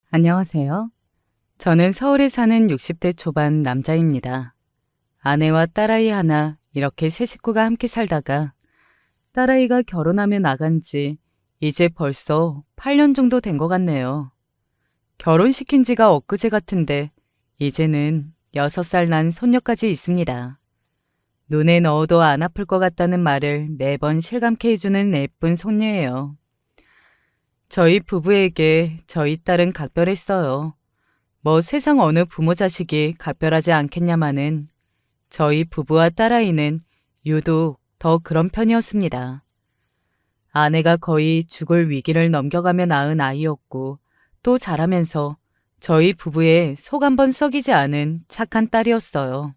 안녕하세요. 저는 서울에 사는 60대 초반 남자입니다. 아내와 딸아이 하나, 이렇게 세 식구가 함께 살다가 딸아이가 결혼하며 나간 지 이제 벌써 8년 정도 된 것 같네요. 결혼시킨 지가 엊그제 같은데 이제는 6살 난 손녀까지 있습니다. 눈에 넣어도 안 아플 것 같다는 말을 매번 실감케 해주는 예쁜 손녀예요. 저희 부부에게 저희 딸은 각별했어요. 뭐 세상 어느 부모 자식이 각별하지 않겠냐마는 저희 부부와 딸아이는 유독 더 그런 편이었습니다. 아내가 거의 죽을 위기를 넘겨가며 낳은 아이였고 또 자라면서 저희 부부의 속 한 번 썩이지 않은 착한 딸이었어요.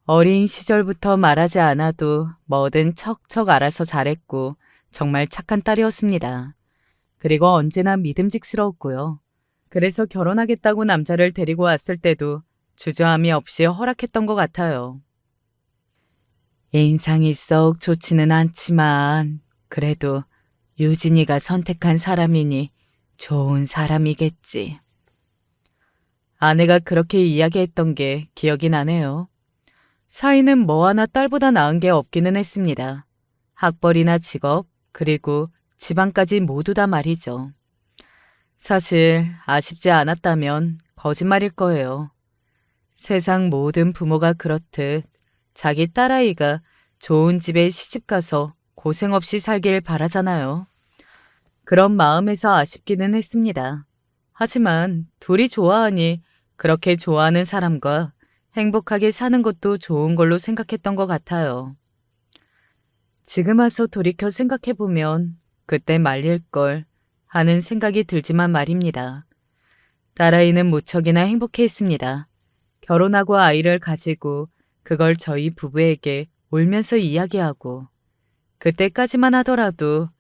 어린 시절부터 말하지 않아도 뭐든 척척 알아서 잘했고 정말 착한 딸이었습니다. 그리고 언제나 믿음직스러웠고요. 그래서 결혼하겠다고 남자를 데리고 왔을 때도 주저함이 없이 허락했던 것 같아요. 인상이 썩 좋지는 않지만 그래도 유진이가 선택한 사람이니 좋은 사람이겠지. 아내가 그렇게 이야기했던 게 기억이 나네요. 사이는 뭐 하나 딸보다 나은 게 없기는 했습니다. 학벌이나 직업, 그리고 집안까지 모두 다 말이죠. 사실 아쉽지 않았다면 거짓말일 거예요. 세상 모든 부모가 그렇듯 자기 딸아이가 좋은 집에 시집가서 고생 없이 살길 바라잖아요. 그런 마음에서 아쉽기는 했습니다. 하지만 둘이 좋아하니 그렇게 좋아하는 사람과 행복하게 사는 것도 좋은 걸로 생각했던 것 같아요. 지금 와서 돌이켜 생각해보면 그때 말릴 걸 하는 생각이 들지만 말입니다. 딸아이는 무척이나 행복해했습니다. 결혼하고 아이를 가지고 그걸 저희 부부에게 울면서 이야기하고 그때까지만 하더라도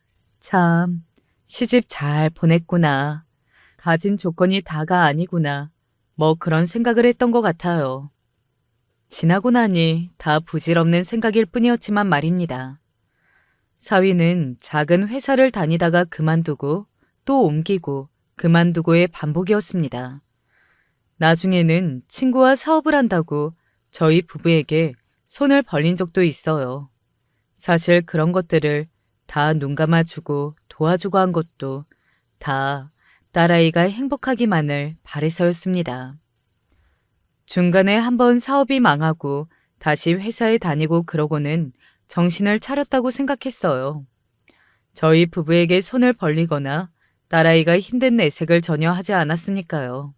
참 시집 잘 보냈구나. 가진 조건이 다가 아니구나. 뭐 그런 생각을 했던 것 같아요. 지나고 나니 다 부질없는 생각일 뿐이었지만 말입니다. 사위는 작은 회사를 다니다가 그만두고 또 옮기고 그만두고의 반복이었습니다. 나중에는 친구와 사업을 한다고 저희 부부에게 손을 벌린 적도 있어요. 사실 그런 것들을 다 눈 감아주고 도와주고 한 것도 다 딸아이가 행복하기만을 바래서였습니다. 중간에 한번 사업이 망하고 다시 회사에 다니고 그러고는 정신을 차렸다고 생각했어요. 저희 부부에게 손을 벌리거나 딸아이가 힘든 내색을 전혀 하지 않았으니까요.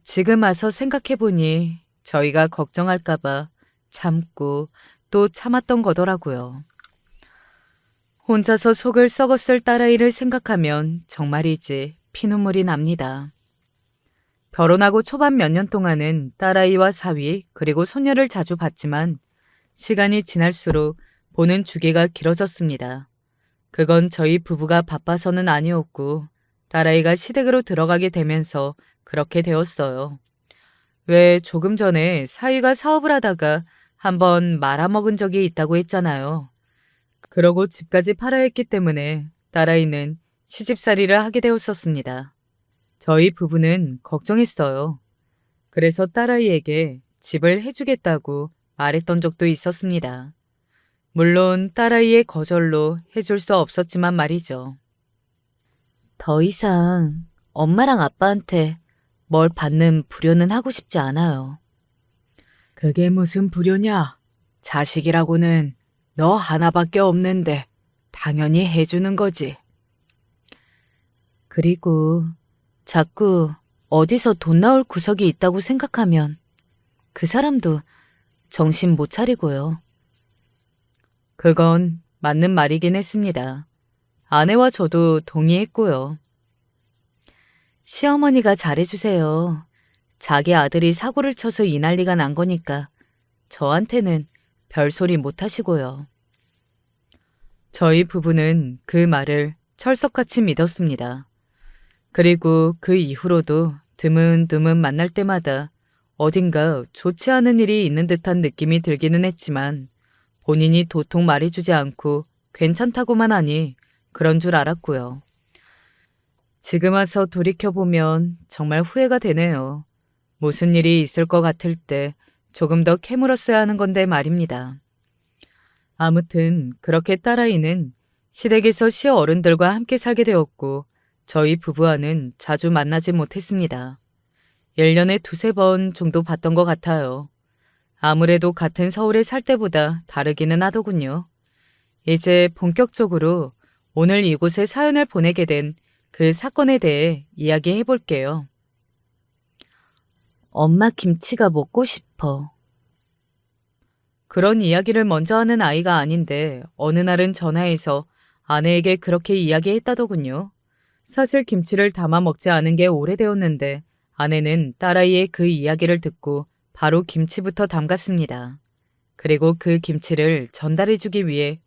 지금 와서 생각해보니 저희가 걱정할까봐 참고 또 참았던 거더라고요. 혼자서 속을 썩었을 딸아이를 생각하면 정말이지 피눈물이 납니다. 결혼하고 초반 몇 년 동안은 딸아이와 사위 그리고 손녀를 자주 봤지만 시간이 지날수록 보는 주기가 길어졌습니다. 그건 저희 부부가 바빠서는 아니었고 딸아이가 시댁으로 들어가게 되면서 그렇게 되었어요. 왜 조금 전에 사위가 사업을 하다가 한번 말아먹은 적이 있다고 했잖아요. 그러고 집까지 팔아야 했기 때문에 딸아이는 시집살이를 하게 되었었습니다. 저희 부부는 걱정했어요. 그래서 딸아이에게 집을 해주겠다고 말했던 적도 있었습니다. 물론 딸아이의 거절로 해줄 수 없었지만 말이죠. 더 이상 엄마랑 아빠한테 뭘 받는 불효는 하고 싶지 않아요. 그게 무슨 불효냐? 자식이라고는 너 하나밖에 없는데 당연히 해주는 거지. 그리고 자꾸 어디서 돈 나올 구석이 있다고 생각하면 그 사람도 정신 못 차리고요. 그건 맞는 말이긴 했습니다. 아내와 저도 동의했고요. 시어머니가 잘해주세요. 자기 아들이 사고를 쳐서 이 난리가 난 거니까 저한테는 별소리 못 하시고요. 저희 부부는 그 말을 철석같이 믿었습니다. 그리고 그 이후로도 드문드문 만날 때마다 어딘가 좋지 않은 일이 있는 듯한 느낌이 들기는 했지만 본인이 도통 말해주지 않고 괜찮다고만 하니 그런 줄 알았고요. 지금 와서 돌이켜보면 정말 후회가 되네요. 무슨 일이 있을 것 같을 때 조금 더 캐물었어야 하는 건데 말입니다. 아무튼 그렇게 딸아이는 시댁에서 시어른들과 함께 살게 되었고 저희 부부와는 자주 만나지 못했습니다. 1년에 두세 번 정도 봤던 것 같아요. 아무래도 같은 서울에 살 때보다 다르기는 하더군요. 이제 본격적으로 오늘 이곳에 사연을 보내게 된 그 사건에 대해 이야기해 볼게요. 엄마 김치가 먹고 싶어. 그런 이야기를 먼저 하는 아이가 아닌데 어느 날은 전화해서 아내에게 그렇게 이야기했다더군요. 사실 김치를 담아 먹지 않은 게 오래되었는데 아내는 딸아이의 그 이야기를 듣고 바로 김치부터 담갔습니다. 그리고 그 김치를 전달해주기 위해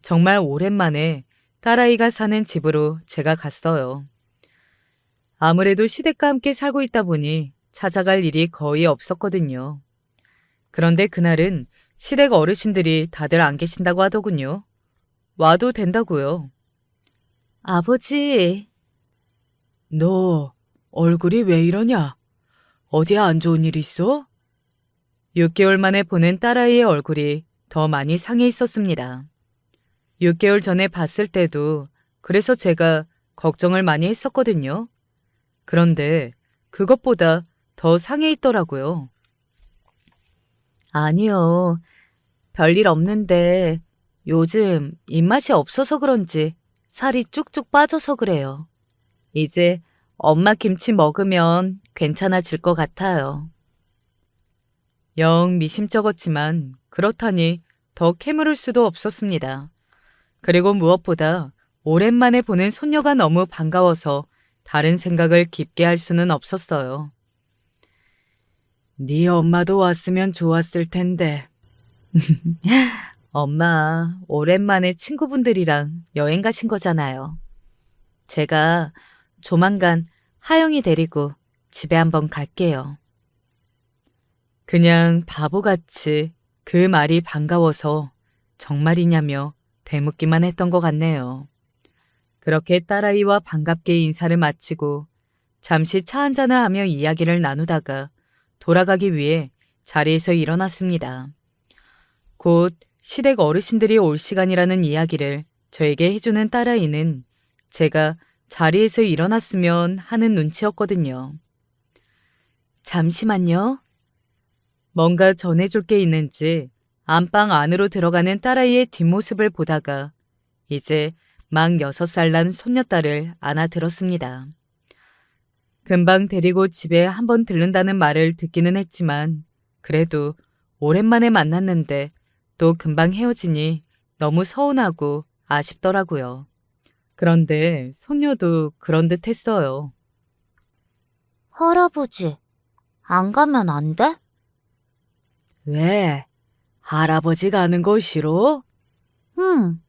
정말 오랜만에 딸아이가 사는 집으로 제가 갔어요. 아무래도 시댁과 함께 살고 있다 보니 찾아갈 일이 거의 없었거든요. 그런데 그날은 시댁 어르신들이 다들 안 계신다고 하더군요. 와도 된다고요. 아버지, 너 얼굴이 왜 이러냐? 어디 안 좋은 일 있어? 6개월 만에 보는 딸아이의 얼굴이 더 많이 상해 있었습니다. 6개월 전에 봤을 때도 그래서 제가 걱정을 많이 했었거든요. 그런데 그것보다 더 상해 있더라고요. 아니요. 별일 없는데 요즘 입맛이 없어서 그런지 살이 쭉쭉 빠져서 그래요. 이제 엄마 김치 먹으면 괜찮아질 것 같아요. 영 미심쩍었지만 그렇다니 더 캐물을 수도 없었습니다. 그리고 무엇보다 오랜만에 보는 손녀가 너무 반가워서 다른 생각을 깊게 할 수는 없었어요. 네 엄마도 왔으면 좋았을 텐데. 엄마, 오랜만에 친구분들이랑 여행 가신 거잖아요. 제가 조만간 하영이 데리고 집에 한번 갈게요. 그냥 바보같이 그 말이 반가워서 정말이냐며 되묻기만 했던 것 같네요. 그렇게 딸아이와 반갑게 인사를 마치고 잠시 차 한잔을 하며 이야기를 나누다가 돌아가기 위해 자리에서 일어났습니다. 곧 시댁 어르신들이 올 시간이라는 이야기를 저에게 해주는 딸아이는 제가 자리에서 일어났으면 하는 눈치였거든요. 잠시만요. 뭔가 전해줄 게 있는지 안방 안으로 들어가는 딸아이의 뒷모습을 보다가 이제 막 6살 난 손녀딸을 안아들었습니다. 금방 데리고 집에 한번 들른다는 말을 듣기는 했지만 그래도 오랜만에 만났는데 또 금방 헤어지니 너무 서운하고 아쉽더라고요. 그런데 손녀도 그런 듯 했어요. 할아버지, 안 가면 안 돼? 왜? 할아버지 가는 거 싫어? 응,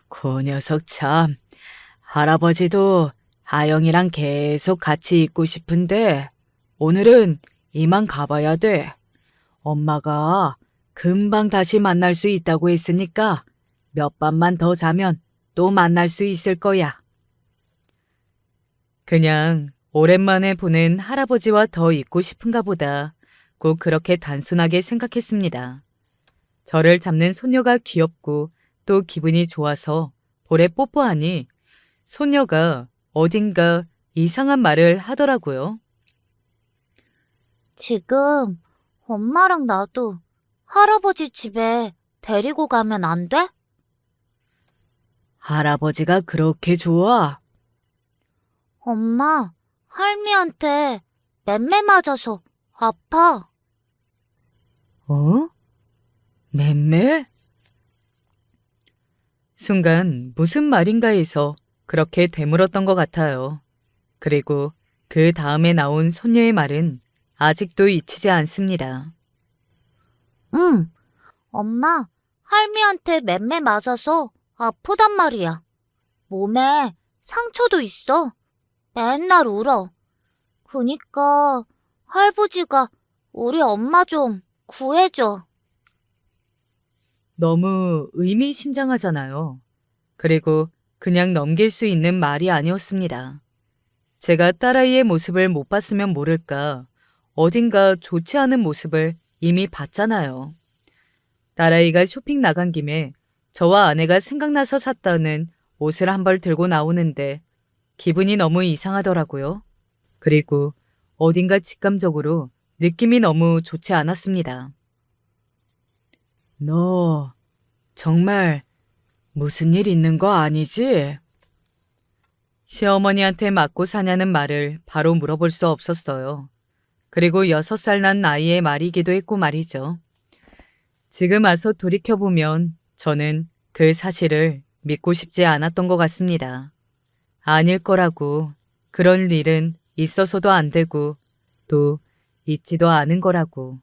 그 녀석 참. 할아버지도 하영이랑 계속 같이 있고 싶은데 오늘은 이만 가봐야 돼. 엄마가 금방 다시 만날 수 있다고 했으니까 몇 밤만 더 자면 또 만날 수 있을 거야. 그냥 오랜만에 보는 할아버지와 더 있고 싶은가 보다. 꼭 그렇게 단순하게 생각했습니다. 저를 잡는 손녀가 귀엽고 또 기분이 좋아서 볼에 뽀뽀하니 손녀가 어딘가 이상한 말을 하더라고요. 지금 엄마랑 나도 할아버지 집에 데리고 가면 안 돼? 할아버지가 그렇게 좋아? 엄마, 할미한테 맴매 맞아서 아파. 어? 맴매? 순간 무슨 말인가 해서 그렇게 되물었던 것 같아요. 그리고 그 다음에 나온 손녀의 말은 아직도 잊히지 않습니다. 응, 엄마, 할미한테 맴매 맞아서 아프단 말이야. 몸에 상처도 있어. 맨날 울어. 그니까 할아버지가 우리 엄마 좀 구해줘. 너무 의미심장하잖아요. 그리고 그냥 넘길 수 있는 말이 아니었습니다. 제가 딸아이의 모습을 못 봤으면 모를까 어딘가 좋지 않은 모습을 이미 봤잖아요. 딸아이가 쇼핑 나간 김에 저와 아내가 생각나서 샀다는 옷을 한 벌 들고 나오는데 기분이 너무 이상하더라고요. 그리고 어딘가 직감적으로 느낌이 너무 좋지 않았습니다. 너 정말 무슨 일 있는 거 아니지? 시어머니한테 맞고 사냐는 말을 바로 물어볼 수 없었어요. 그리고 6살 난 나이의 말이기도 했고 말이죠. 지금 와서 돌이켜보면 저는 그 사실을 믿고 싶지 않았던 것 같습니다. 아닐 거라고, 그럴 일은 있어서도 안 되고 또 있지도 않은 거라고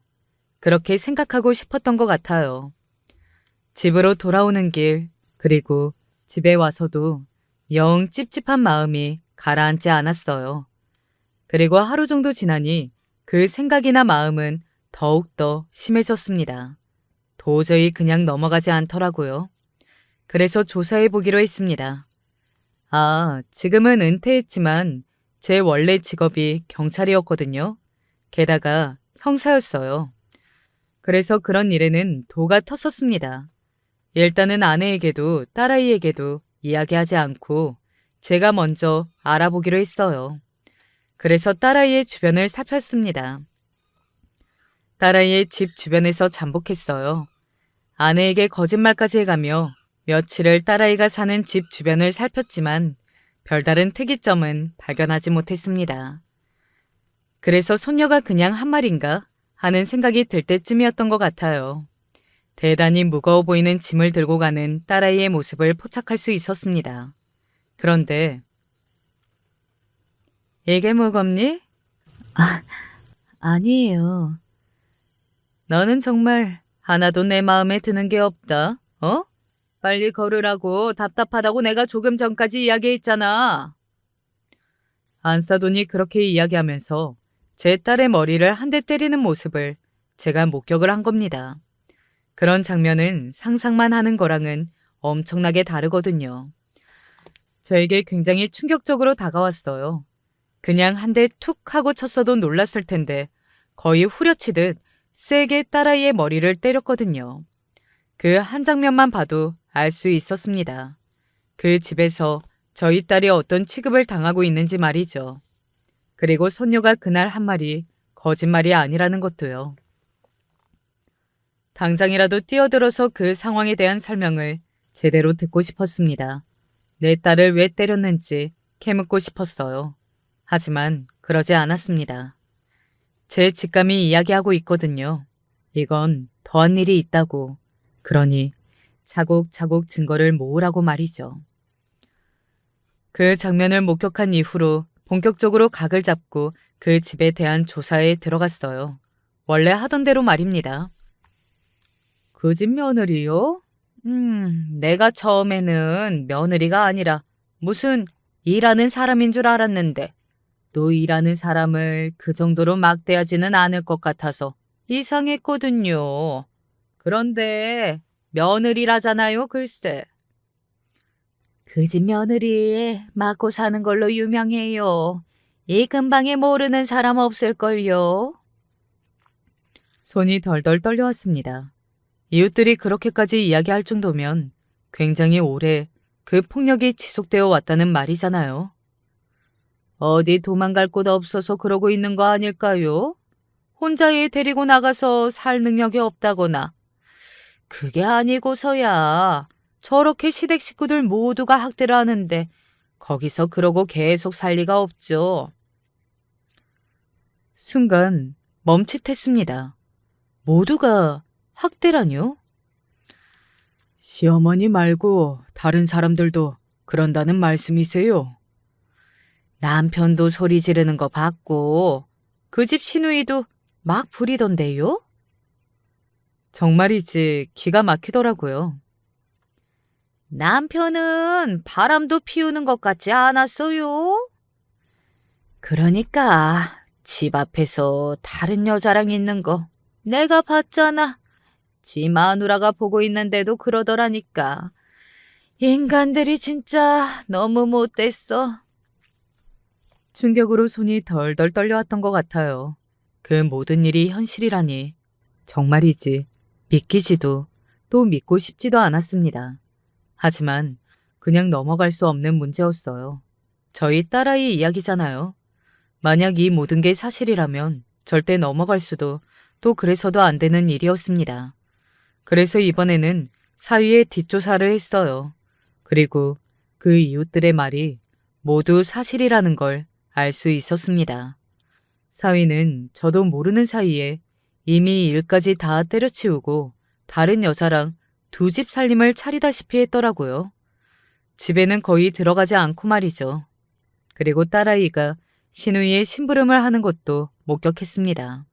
그렇게 생각하고 싶었던 것 같아요. 집으로 돌아오는 길, 그리고 집에 와서도 영 찝찝한 마음이 가라앉지 않았어요. 그리고 하루 정도 지나니 그 생각이나 마음은 더욱더 심해졌습니다. 도저히 그냥 넘어가지 않더라고요. 그래서 조사해 보기로 했습니다. 지금은 은퇴했지만 제 원래 직업이 경찰이었거든요. 게다가 형사였어요. 그래서 그런 일에는 도가 텄었습니다. 일단은 아내에게도 딸아이에게도 이야기하지 않고 제가 먼저 알아보기로 했어요. 그래서 딸아이의 주변을 살폈습니다. 딸아이의 집 주변에서 잠복했어요. 아내에게 거짓말까지 해가며 며칠을 딸아이가 사는 집 주변을 살폈지만 별다른 특이점은 발견하지 못했습니다. 그래서 손녀가 그냥 한 말인가 하는 생각이 들 때쯤이었던 것 같아요. 대단히 무거워 보이는 짐을 들고 가는 딸아이의 모습을 포착할 수 있었습니다. 그런데 이게 무겁니? 아니에요. 너는 정말 하나도 내 마음에 드는 게 없다. 빨리 걸으라고 답답하다고 내가 조금 전까지 이야기했잖아. 안사돈이 그렇게 이야기하면서 제 딸의 머리를 한 대 때리는 모습을 제가 목격을 한 겁니다. 그런 장면은 상상만 하는 거랑은 엄청나게 다르거든요. 저에게 굉장히 충격적으로 다가왔어요. 그냥 한 대 툭 하고 쳤어도 놀랐을 텐데 거의 후려치듯 세게 딸아이의 머리를 때렸거든요. 그 한 장면만 봐도 알 수 있었습니다. 그 집에서 저희 딸이 어떤 취급을 당하고 있는지 말이죠. 그리고 손녀가 그날 한 말이 거짓말이 아니라는 것도요. 당장이라도 뛰어들어서 그 상황에 대한 설명을 제대로 듣고 싶었습니다. 내 딸을 왜 때렸는지 캐묻고 싶었어요. 하지만 그러지 않았습니다. 제 직감이 이야기하고 있거든요. 이건 더한 일이 있다고. 그러니 차곡차곡 증거를 모으라고 말이죠. 그 장면을 목격한 이후로 본격적으로 각을 잡고 그 집에 대한 조사에 들어갔어요. 원래 하던 대로 말입니다. 그 집 며느리요? 내가 처음에는 며느리가 아니라 무슨 일하는 사람인 줄 알았는데 또 일하는 사람을 그 정도로 막대하지는 않을 것 같아서 이상했거든요. 그런데 며느리라잖아요, 글쎄. 그 집 며느리 맞고 사는 걸로 유명해요. 이 근방에 모르는 사람 없을걸요. 손이 덜덜 떨려왔습니다. 이웃들이 그렇게까지 이야기할 정도면 굉장히 오래 그 폭력이 지속되어 왔다는 말이잖아요. 어디 도망갈 곳 없어서 그러고 있는 거 아닐까요? 혼자 애 데리고 나가서 살 능력이 없다거나. 그게 아니고서야 저렇게 시댁 식구들 모두가 학대를 하는데 거기서 그러고 계속 살 리가 없죠. 순간 멈칫했습니다. 모두가 학대라뇨? 시어머니 말고 다른 사람들도 그런다는 말씀이세요? 남편도 소리 지르는 거 봤고 그 집 시누이도 막 부리던데요? 정말이지 기가 막히더라고요. 남편은 바람도 피우는 것 같지 않았어요? 그러니까 집 앞에서 다른 여자랑 있는 거 내가 봤잖아. 지 마누라가 보고 있는데도 그러더라니까. 인간들이 진짜 너무 못됐어. 충격으로 손이 덜덜 떨려왔던 것 같아요. 그 모든 일이 현실이라니. 정말이지 믿기지도 또 믿고 싶지도 않았습니다. 하지만 그냥 넘어갈 수 없는 문제였어요. 저희 딸아이 이야기잖아요. 만약 이 모든 게 사실이라면 절대 넘어갈 수도 또 그래서도 안 되는 일이었습니다. 그래서 이번에는 사위의 뒷조사를 했어요. 그리고 그 이웃들의 말이 모두 사실이라는 걸 알 수 있었습니다. 사위는 저도 모르는 사이에 이미 일까지 다 때려치우고 다른 여자랑 두 집 살림을 차리다시피 했더라고요. 집에는 거의 들어가지 않고 말이죠. 그리고 딸아이가 시누이의 심부름을 하는 것도 목격했습니다.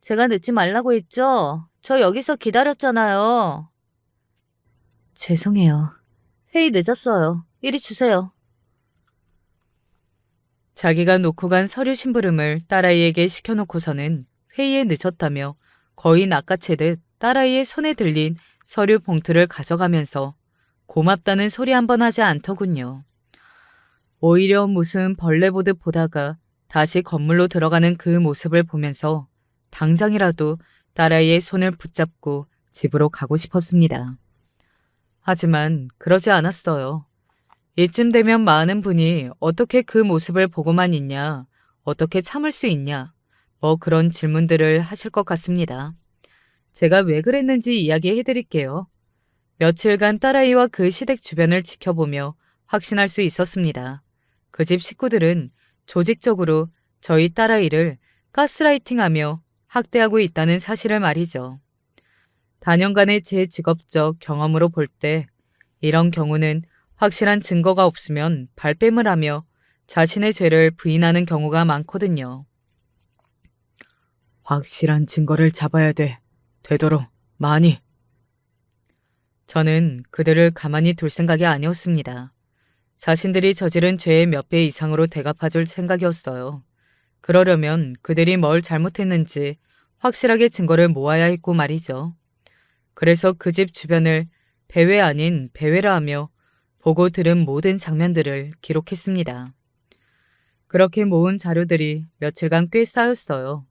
제가 늦지 말라고 했죠? 저 여기서 기다렸잖아요. 죄송해요. 회의 늦었어요. 이리 주세요. 자기가 놓고 간 서류 심부름을 딸아이에게 시켜놓고서는 회의에 늦었다며 거의 낚아채듯 딸아이의 손에 들린 서류 봉투를 가져가면서 고맙다는 소리 한 번 하지 않더군요. 오히려 무슨 벌레 보듯 보다가 다시 건물로 들어가는 그 모습을 보면서 당장이라도 딸아이의 손을 붙잡고 집으로 가고 싶었습니다. 하지만 그러지 않았어요. 이쯤 되면 많은 분이 어떻게 그 모습을 보고만 있냐, 어떻게 참을 수 있냐, 뭐 그런 질문들을 하실 것 같습니다. 제가 왜 그랬는지 이야기해 드릴게요. 며칠간 딸아이와 그 시댁 주변을 지켜보며 확신할 수 있었습니다. 그 집 식구들은 조직적으로 저희 딸아이를 가스라이팅하며 학대하고 있다는 사실을 말이죠. 다년간의 제 직업적 경험으로 볼 때 이런 경우는 확실한 증거가 없으면 발뺌을 하며 자신의 죄를 부인하는 경우가 많거든요. 확실한 증거를 잡아야 돼. 되도록 많이. 저는 그들을 가만히 둘 생각이 아니었습니다. 자신들이 저지른 죄의 몇 배 이상으로 대갚아줄 생각이었어요. 그러려면 그들이 뭘 잘못했는지 확실하게 증거를 모아야 했고 말이죠. 그래서 그 집 주변을 배회 아닌 배회라 하며 보고 들은 모든 장면들을 기록했습니다. 그렇게 모은 자료들이 며칠간 꽤 쌓였어요.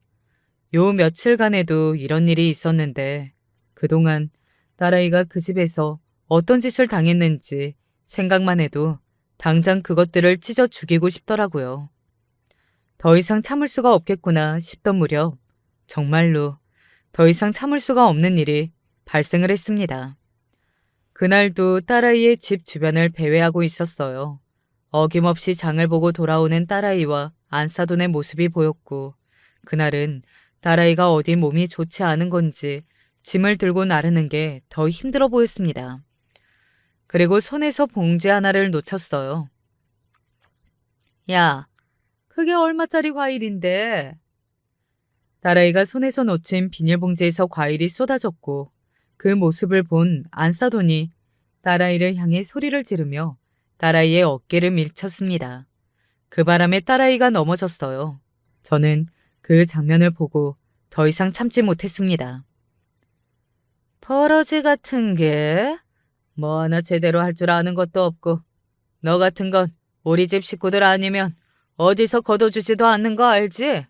요 며칠간에도 이런 일이 있었는데 그동안 딸아이가 그 집에서 어떤 짓을 당했는지 생각만 해도 당장 그것들을 찢어 죽이고 싶더라고요. 더 이상 참을 수가 없겠구나 싶던 무렵 정말로 더 이상 참을 수가 없는 일이 발생을 했습니다. 그날도 딸아이의 집 주변을 배회하고 있었어요. 어김없이 장을 보고 돌아오는 딸아이와 안사돈의 모습이 보였고 그날은 딸아이가 어디 몸이 좋지 않은 건지 짐을 들고 나르는 게 더 힘들어 보였습니다. 그리고 손에서 봉지 하나를 놓쳤어요. 야, 그게 얼마짜리 과일인데? 딸아이가 손에서 놓친 비닐봉지에서 과일이 쏟아졌고 그 모습을 본 안사돈이 딸아이를 향해 소리를 지르며 딸아이의 어깨를 밀쳤습니다. 그 바람에 딸아이가 넘어졌어요. 저는 그 장면을 보고 더 이상 참지 못했습니다. 버러지 같은 게 뭐 하나 제대로 할 줄 아는 것도 없고 너 같은 건 우리 집 식구들 아니면 어디서 걷어주지도 않는 거 알지?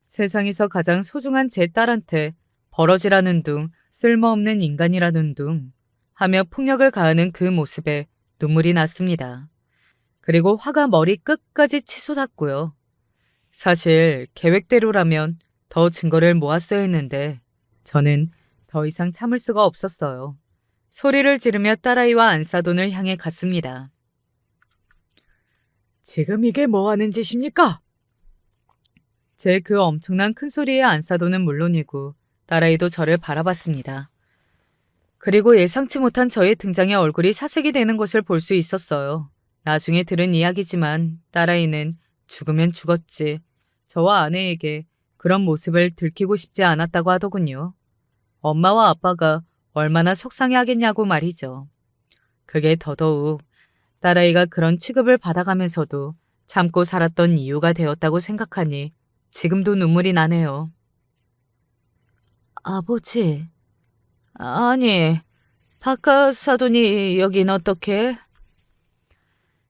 세상에서 가장 소중한 제 딸한테 버러지라는 둥, 쓸모없는 인간이라는 둥 하며 폭력을 가하는 그 모습에 눈물이 났습니다. 그리고 화가 머리 끝까지 치솟았고요. 사실 계획대로라면 더 증거를 모았어야 했는데 저는 더 이상 참을 수가 없었어요. 소리를 지르며 딸아이와 안사돈을 향해 갔습니다. 지금 이게 뭐 하는 짓입니까? 제 그 엄청난 큰 소리에 안사돈은 물론이고 딸아이도 저를 바라봤습니다. 그리고 예상치 못한 저의 등장에 얼굴이 사색이 되는 것을 볼 수 있었어요. 나중에 들은 이야기지만 딸아이는 죽으면 죽었지. 저와 아내에게 그런 모습을 들키고 싶지 않았다고 하더군요. 엄마와 아빠가 얼마나 속상해하겠냐고 말이죠. 그게 더더욱 딸아이가 그런 취급을 받아가면서도 참고 살았던 이유가 되었다고 생각하니 지금도 눈물이 나네요. 아버지, 아니, 바깥 사돈이 여긴 어떻게?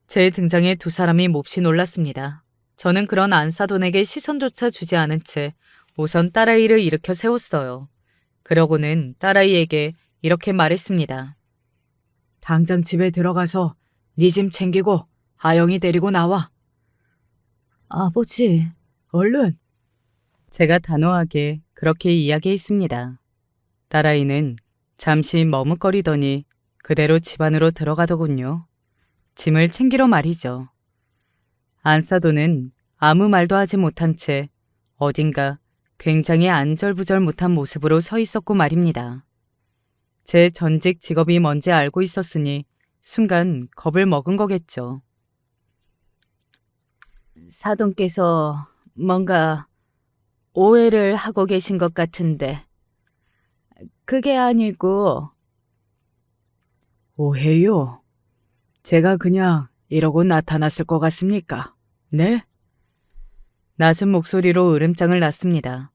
제 등장에 두 사람이 몹시 놀랐습니다. 저는 그런 안사돈에게 시선조차 주지 않은 채 우선 딸아이를 일으켜 세웠어요. 그러고는 딸아이에게 이렇게 말했습니다. 당장 집에 들어가서 네 짐 챙기고 아영이 데리고 나와. 아버지, 얼른. 제가 단호하게 그렇게 이야기했습니다. 딸아이는 잠시 머뭇거리더니 그대로 집 안으로 들어가더군요. 짐을 챙기러 말이죠. 안사돈은 아무 말도 하지 못한 채 어딘가 굉장히 안절부절 못한 모습으로 서 있었고 말입니다. 제 전직 직업이 뭔지 알고 있었으니 순간 겁을 먹은 거겠죠. 사돈께서 뭔가 오해를 하고 계신 것 같은데 그게 아니고. 오해요? 제가 그냥 이러고 나타났을 것 같습니까? 네? 낮은 목소리로 으름장을 놨습니다.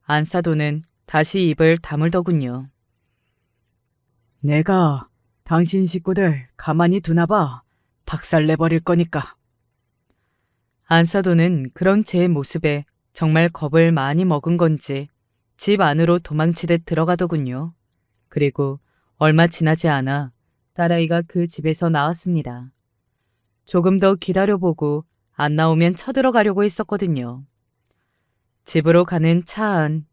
안사돈은 다시 입을 다물더군요. 내가 당신 식구들 가만히 두나봐 박살내버릴 거니까. 안사돈은 그런 제 모습에 정말 겁을 많이 먹은 건지 집 안으로 도망치듯 들어가더군요. 그리고 얼마 지나지 않아 딸아이가 그 집에서 나왔습니다. 조금 더 기다려보고 안 나오면 쳐들어가려고 했었거든요. 집으로 가는 차 안,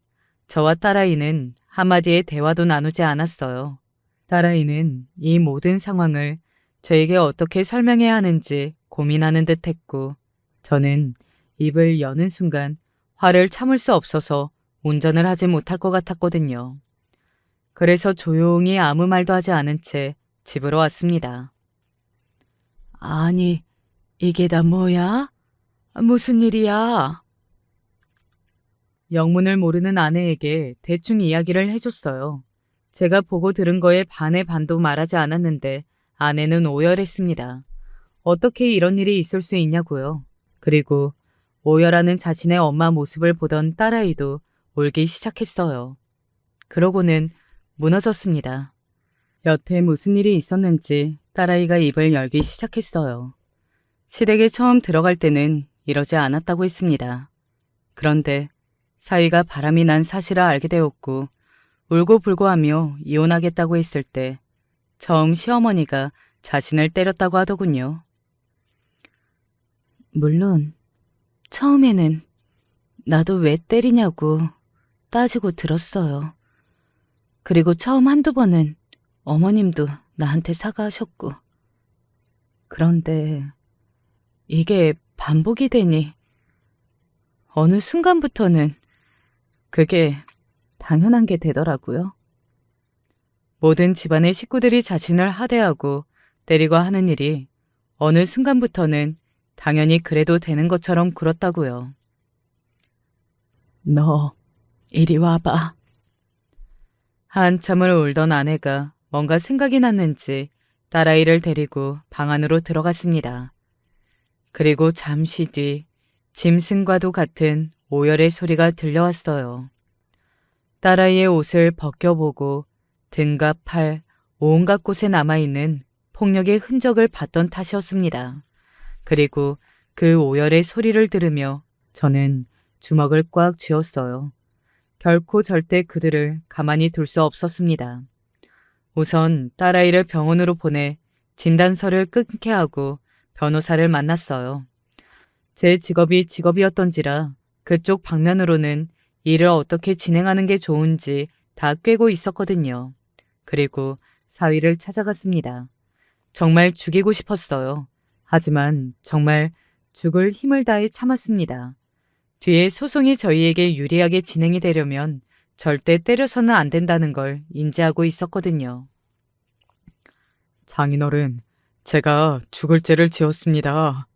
저와 딸아이는 한마디의 대화도 나누지 않았어요. 딸아이는 이 모든 상황을 저에게 어떻게 설명해야 하는지 고민하는 듯 했고, 저는 입을 여는 순간 화를 참을 수 없어서 운전을 하지 못할 것 같았거든요. 그래서 조용히 아무 말도 하지 않은 채 집으로 왔습니다. 아니, 이게 다 뭐야? 무슨 일이야? 영문을 모르는 아내에게 대충 이야기를 해줬어요. 제가 보고 들은 거에 반의 반도 말하지 않았는데 아내는 오열했습니다. 어떻게 이런 일이 있을 수 있냐고요. 그리고 오열하는 자신의 엄마 모습을 보던 딸아이도 울기 시작했어요. 그러고는 무너졌습니다. 여태 무슨 일이 있었는지 딸아이가 입을 열기 시작했어요. 시댁에 처음 들어갈 때는 이러지 않았다고 했습니다. 그런데 사위가 바람이 난 사실을 알게 되었고 울고불고하며 이혼하겠다고 했을 때 처음 시어머니가 자신을 때렸다고 하더군요. 물론 처음에는 나도 왜 때리냐고 따지고 들었어요. 그리고 처음 한두 번은 어머님도 나한테 사과하셨고. 그런데 이게 반복이 되니 어느 순간부터는 그게 당연한 게 되더라고요. 모든 집안의 식구들이 자신을 하대하고 때리고 하는 일이 어느 순간부터는 당연히 그래도 되는 것처럼 굴었다고요. 너 이리 와봐. 한참을 울던 아내가 뭔가 생각이 났는지 딸아이를 데리고 방 안으로 들어갔습니다. 그리고 잠시 뒤 짐승과도 같은 오열의 소리가 들려왔어요. 딸아이의 옷을 벗겨보고 등과 팔, 온갖 곳에 남아있는 폭력의 흔적을 봤던 탓이었습니다. 그리고 그 오열의 소리를 들으며 저는 주먹을 꽉 쥐었어요. 결코 절대 그들을 가만히 둘 수 없었습니다. 우선 딸아이를 병원으로 보내 진단서를 끊게 하고 변호사를 만났어요. 제 직업이 직업이었던지라 그쪽 방면으로는 일을 어떻게 진행하는 게 좋은지 다 꿰고 있었거든요. 그리고 사위를 찾아갔습니다. 정말 죽이고 싶었어요. 하지만 정말 죽을 힘을 다해 참았습니다. 뒤에 소송이 저희에게 유리하게 진행이 되려면 절대 때려서는 안 된다는 걸 인지하고 있었거든요. 장인어른, 제가 죽을 죄를 지었습니다.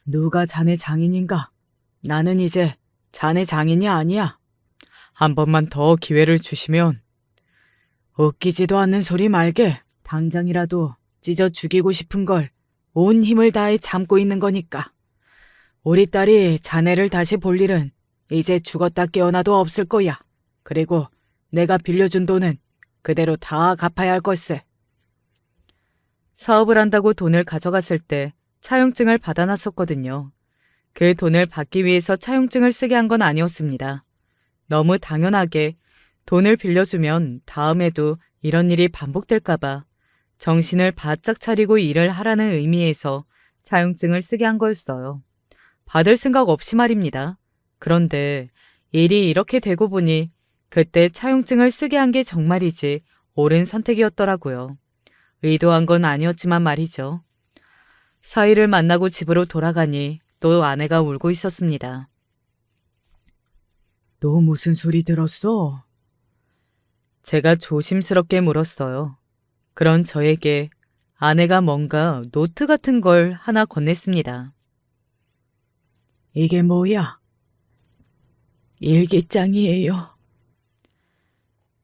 누가 자네 장인인가? 나는 이제 자네 장인이 아니야. 한 번만 더 기회를 주시면. 웃기지도 않는 소리 말게. 당장이라도 찢어 죽이고 싶은 걸 온 힘을 다해 참고 있는 거니까. 우리 딸이 자네를 다시 볼 일은 이제 죽었다 깨어나도 없을 거야. 그리고 내가 빌려준 돈은 그대로 다 갚아야 할 걸세. 사업을 한다고 돈을 가져갔을 때 차용증을 받아놨었거든요. 그 돈을 받기 위해서 차용증을 쓰게 한 건 아니었습니다. 너무 당연하게 돈을 빌려주면 다음에도 이런 일이 반복될까봐 정신을 바짝 차리고 일을 하라는 의미에서 차용증을 쓰게 한 거였어요. 받을 생각 없이 말입니다. 그런데 일이 이렇게 되고 보니 그때 차용증을 쓰게 한 게 정말이지 옳은 선택이었더라고요. 의도한 건 아니었지만 말이죠. 사위를 만나고 집으로 돌아가니 또 아내가 울고 있었습니다. 너 무슨 소리 들었어? 제가 조심스럽게 물었어요. 그런 저에게 아내가 뭔가 노트 같은 걸 하나 건넸습니다. 이게 뭐야? 일기장이에요.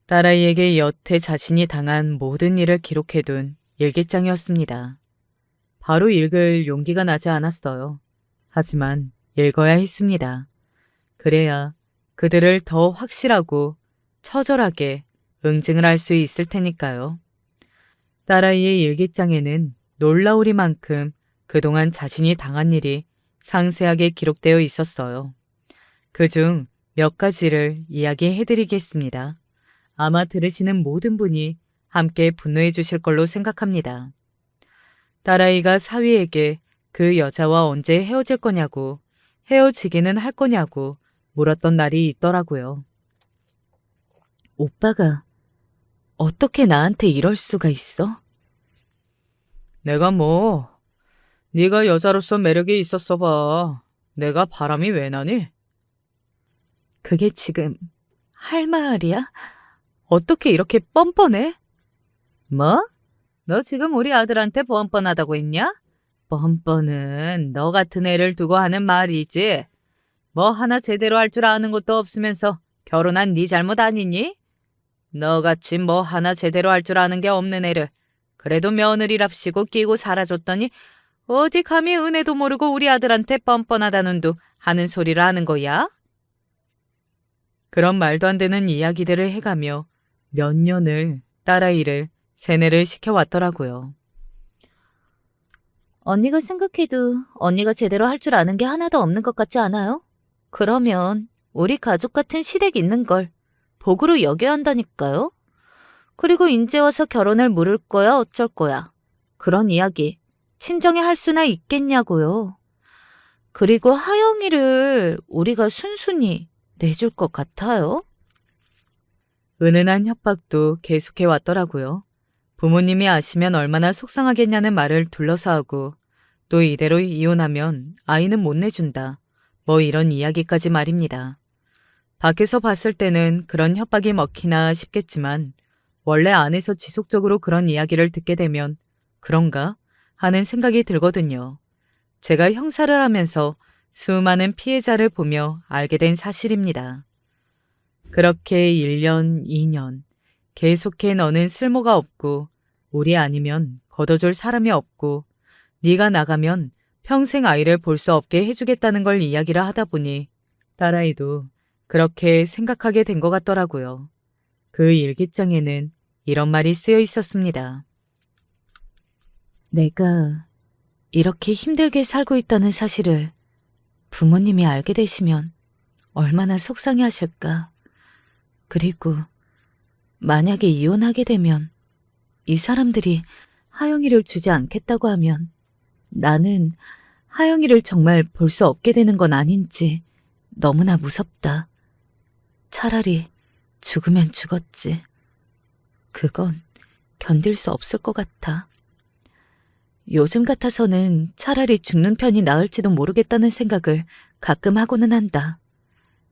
딸아이에게 여태 자신이 당한 모든 일을 기록해둔 일기장이었습니다. 바로 읽을 용기가 나지 않았어요. 하지만 읽어야 했습니다. 그래야 그들을 더 확실하고 처절하게 응징을 할 수 있을 테니까요. 딸아이의 일기장에는 놀라우리만큼 그동안 자신이 당한 일이 상세하게 기록되어 있었어요. 그중 몇 가지를 이야기해드리겠습니다. 아마 들으시는 모든 분이 함께 분노해 주실 걸로 생각합니다. 딸아이가 사위에게 그 여자와 언제 헤어질 거냐고, 헤어지기는 할 거냐고 물었던 날이 있더라고요. 오빠가 어떻게 나한테 이럴 수가 있어? 내가 뭐, 네가 여자로서 매력이 있었어 봐. 내가 바람이 왜 나니? 그게 지금 할 말이야? 어떻게 이렇게 뻔뻔해? 뭐? 너 지금 우리 아들한테 뻔뻔하다고 했냐? 뻔뻔은 너 같은 애를 두고 하는 말이지. 뭐 하나 제대로 할 줄 아는 것도 없으면서 결혼한 네 잘못 아니니? 너같이 뭐 하나 제대로 할 줄 아는 게 없는 애를 그래도 며느리랍시고 끼고 살아줬더니 어디 감히 은혜도 모르고 우리 아들한테 뻔뻔하다는 둥 하는 소리를 하는 거야? 그런 말도 안 되는 이야기들을 해가며 몇 년을 딸아이를 세뇌를 시켜왔더라고요. 언니가 생각해도 언니가 제대로 할 줄 아는 게 하나도 없는 것 같지 않아요? 그러면 우리 가족 같은 시댁 있는 걸 복으로 여겨야 한다니까요? 그리고 인제 와서 결혼을 물을 거야 어쩔 거야. 그런 이야기 친정에 할 수나 있겠냐고요. 그리고 하영이를 우리가 순순히 내줄 것 같아요? 은은한 협박도 계속해 왔더라고요. 부모님이 아시면 얼마나 속상하겠냐는 말을 둘러서 하고 또 이대로 이혼하면 아이는 못 내준다. 뭐 이런 이야기까지 말입니다. 밖에서 봤을 때는 그런 협박이 먹히나 싶겠지만 원래 안에서 지속적으로 그런 이야기를 듣게 되면 그런가 하는 생각이 들거든요. 제가 형사를 하면서 수많은 피해자를 보며 알게 된 사실입니다. 그렇게 1년, 2년 계속해 너는 쓸모가 없고 우리 아니면 걷어줄 사람이 없고 네가 나가면 평생 아이를 볼 수 없게 해주겠다는 걸 이야기를 하다 보니 딸아이도 그렇게 생각하게 된 것 같더라고요. 그 일기장에는 이런 말이 쓰여 있었습니다. 내가 이렇게 힘들게 살고 있다는 사실을 부모님이 알게 되시면 얼마나 속상해 하실까. 그리고 만약에 이혼하게 되면 이 사람들이 하영이를 주지 않겠다고 하면 나는 하영이를 정말 볼 수 없게 되는 건 아닌지 너무나 무섭다. 차라리 죽으면 죽었지. 그건 견딜 수 없을 것 같아. 요즘 같아서는 차라리 죽는 편이 나을지도 모르겠다는 생각을 가끔 하고는 한다.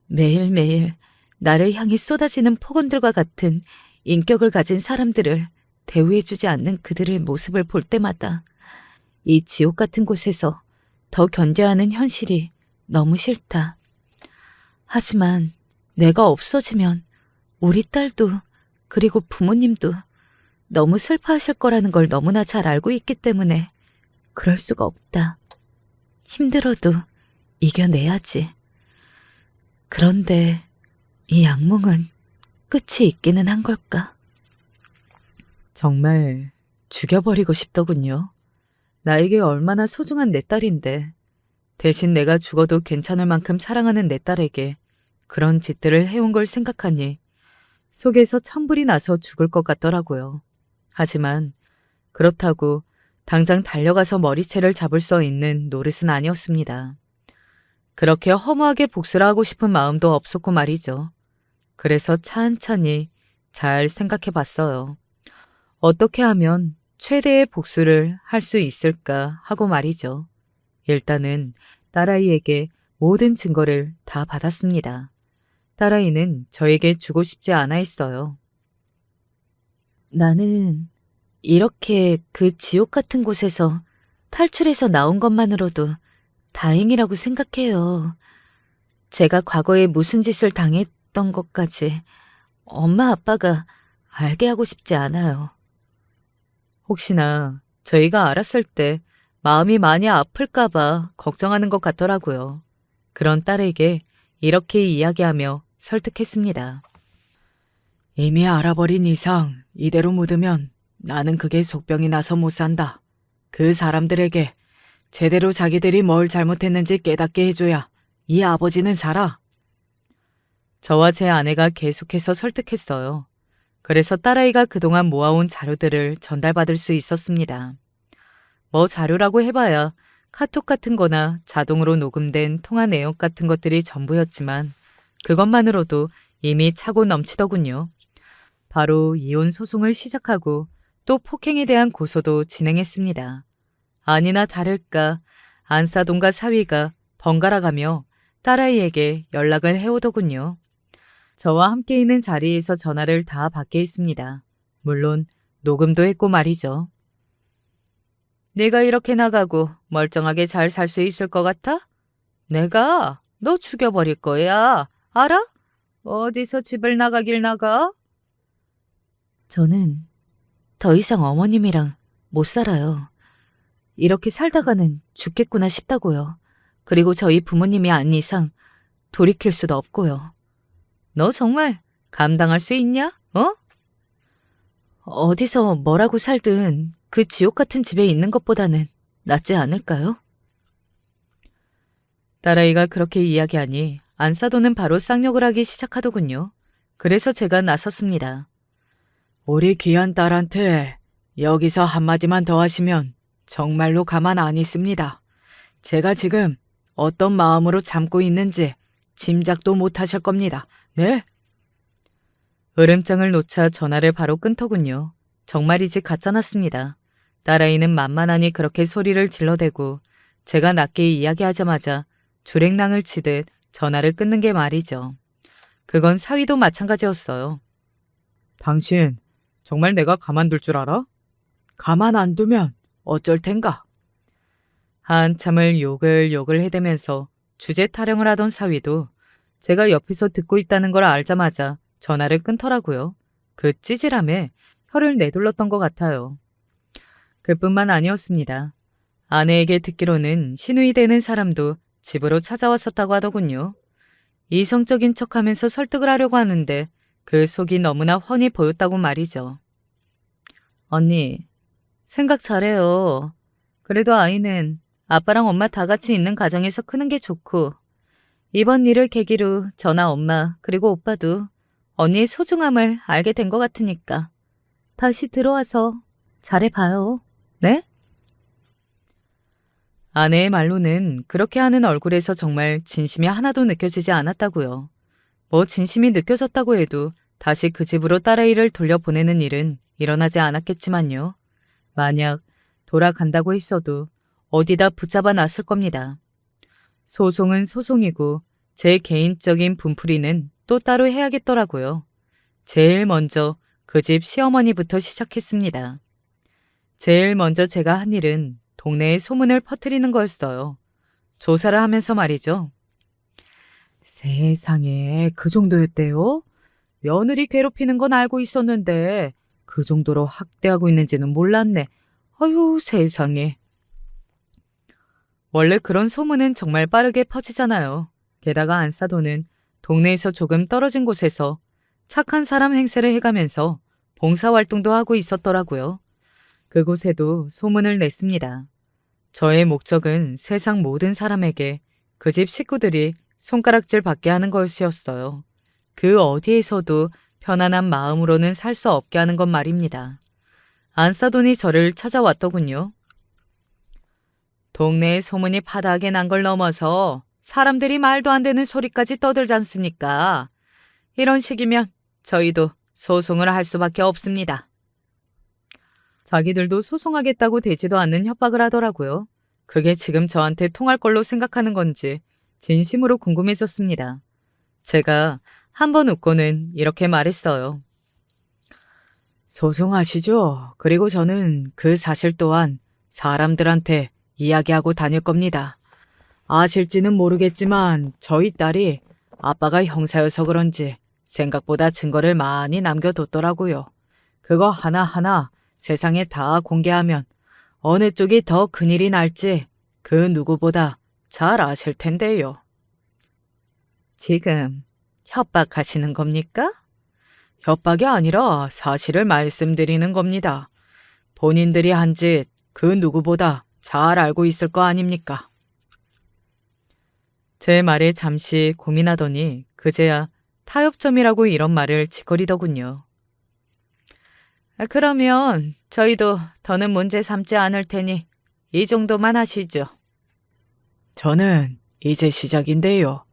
매일매일 나를 향해 쏟아지는 폭언들과 같은 인격을 가진 사람들을 대우해주지 않는 그들의 모습을 볼 때마다 이 지옥 같은 곳에서 더 견뎌야 하는 현실이 너무 싫다. 하지만 내가 없어지면 우리 딸도 그리고 부모님도 너무 슬퍼하실 거라는 걸 너무나 잘 알고 있기 때문에 그럴 수가 없다. 힘들어도 이겨내야지. 그런데 이 악몽은 끝이 있기는 한 걸까? 정말 죽여버리고 싶더군요. 나에게 얼마나 소중한 내 딸인데 대신 내가 죽어도 괜찮을 만큼 사랑하는 내 딸에게 그런 짓들을 해온 걸 생각하니 속에서 천불이 나서 죽을 것 같더라고요. 하지만 그렇다고 당장 달려가서 머리채를 잡을 수 있는 노릇은 아니었습니다. 그렇게 허무하게 복수를 하고 싶은 마음도 없었고 말이죠. 그래서 천천히 잘 생각해 봤어요. 어떻게 하면 최대의 복수를 할 수 있을까 하고 말이죠. 일단은 딸아이에게 모든 증거를 다 받았습니다. 딸아이는 저에게 주고 싶지 않아 했어요. 나는 이렇게 그 지옥 같은 곳에서 탈출해서 나온 것만으로도 다행이라고 생각해요. 제가 과거에 무슨 짓을 당했던 것까지 엄마 아빠가 알게 하고 싶지 않아요. 혹시나 저희가 알았을 때 마음이 많이 아플까봐 걱정하는 것 같더라고요. 그런 딸에게 이렇게 이야기하며 설득했습니다. 이미 알아버린 이상 이대로 묻으면 나는 그게 속병이 나서 못 산다. 그 사람들에게 제대로 자기들이 뭘 잘못했는지 깨닫게 해줘야 이 아버지는 살아. 저와 제 아내가 계속해서 설득했어요. 그래서 딸아이가 그동안 모아온 자료들을 전달받을 수 있었습니다. 뭐 자료라고 해봐야 카톡 같은 거나 자동으로 녹음된 통화 내용 같은 것들이 전부였지만 그것만으로도 이미 차고 넘치더군요. 바로 이혼 소송을 시작하고 또 폭행에 대한 고소도 진행했습니다. 아니나 다를까 안사돈과 사위가 번갈아가며 딸아이에게 연락을 해오더군요. 저와 함께 있는 자리에서 전화를 다 받게 했습니다. 물론 녹음도 했고 말이죠. 네가 이렇게 나가고 멀쩡하게 잘 살 수 있을 것 같아? 내가 너 죽여버릴 거야. 알아? 어디서 집을 나가길 나가? 저는 더 이상 어머님이랑 못 살아요. 이렇게 살다가는 죽겠구나 싶다고요. 그리고 저희 부모님이 아닌 이상 돌이킬 수도 없고요. 너 정말 감당할 수 있냐? 어? 어디서 뭐라고 살든 그 지옥 같은 집에 있는 것보다는 낫지 않을까요? 딸아이가 그렇게 이야기하니 안사도는 바로 쌍욕을 하기 시작하더군요. 그래서 제가 나섰습니다. 우리 귀한 딸한테 여기서 한마디만 더 하시면 정말로 가만 안 있습니다. 제가 지금 어떤 마음으로 참고 있는지 짐작도 못 하실 겁니다. 네? 으름장을 놓자 전화를 바로 끊더군요. 정말이지 가짜났습니다. 딸아이는 만만하니 그렇게 소리를 질러대고 제가 낮게 이야기하자마자 주랭랑을 치듯 전화를 끊는 게 말이죠. 그건 사위도 마찬가지였어요. 당신 정말 내가 가만둘 줄 알아? 가만 안 두면 어쩔 텐가? 한참을 욕을 해대면서 주제 타령을 하던 사위도 제가 옆에서 듣고 있다는 걸 알자마자 전화를 끊더라고요. 그 찌질함에 혀를 내둘렀던 것 같아요. 그뿐만 아니었습니다. 아내에게 듣기로는 시누이 되는 사람도 집으로 찾아왔었다고 하더군요. 이성적인 척하면서 설득을 하려고 하는데 그 속이 너무나 훤히 보였다고 말이죠. 언니, 생각 잘해요. 그래도 아이는 아빠랑 엄마 다 같이 있는 가정에서 크는 게 좋고 이번 일을 계기로 저나 엄마 그리고 오빠도 언니의 소중함을 알게 된 것 같으니까 다시 들어와서 잘해봐요. 네? 아내의 말로는 그렇게 하는 얼굴에서 정말 진심이 하나도 느껴지지 않았다고요. 뭐 진심이 느껴졌다고 해도 다시 그 집으로 딸아이를 돌려보내는 일은 일어나지 않았겠지만요. 만약 돌아간다고 했어도 어디다 붙잡아 놨을 겁니다. 소송은 소송이고 제 개인적인 분풀이는 또 따로 해야겠더라고요. 제일 먼저 그 집 시어머니부터 시작했습니다. 제일 먼저 제가 한 일은 동네에 소문을 퍼뜨리는 거였어요. 조사를 하면서 말이죠. 세상에 그 정도였대요? 며느리 괴롭히는 건 알고 있었는데 그 정도로 학대하고 있는지는 몰랐네. 아유 세상에. 원래 그런 소문은 정말 빠르게 퍼지잖아요. 게다가 안사도는 동네에서 조금 떨어진 곳에서 착한 사람 행세를 해가면서 봉사활동도 하고 있었더라고요. 그곳에도 소문을 냈습니다. 저의 목적은 세상 모든 사람에게 그 집 식구들이 손가락질 받게 하는 것이었어요. 그 어디에서도 편안한 마음으로는 살 수 없게 하는 것 말입니다. 안사돈이 저를 찾아왔더군요. 동네에 소문이 파다하게 난 걸 넘어서 사람들이 말도 안 되는 소리까지 떠들지 않습니까? 이런 식이면 저희도 소송을 할 수밖에 없습니다. 자기들도 소송하겠다고 되지도 않는 협박을 하더라고요. 그게 지금 저한테 통할 걸로 생각하는 건지 진심으로 궁금해졌습니다. 제가 한 번 웃고는 이렇게 말했어요. 소송하시죠. 그리고 저는 그 사실 또한 사람들한테 이야기하고 다닐 겁니다. 아실지는 모르겠지만 저희 딸이 아빠가 형사여서 그런지 생각보다 증거를 많이 남겨뒀더라고요. 그거 하나하나 세상에 다 공개하면 어느 쪽이 더 큰일이 날지 그 누구보다 잘 아실 텐데요. 지금 협박하시는 겁니까? 협박이 아니라 사실을 말씀드리는 겁니다. 본인들이 한 짓 그 누구보다 잘 알고 있을 거 아닙니까? 제 말에 잠시 고민하더니 그제야 타협점이라고 이런 말을 짓거리더군요. 그러면 저희도 더는 문제 삼지 않을 테니 이 정도만 하시죠. 저는 이제 시작인데요.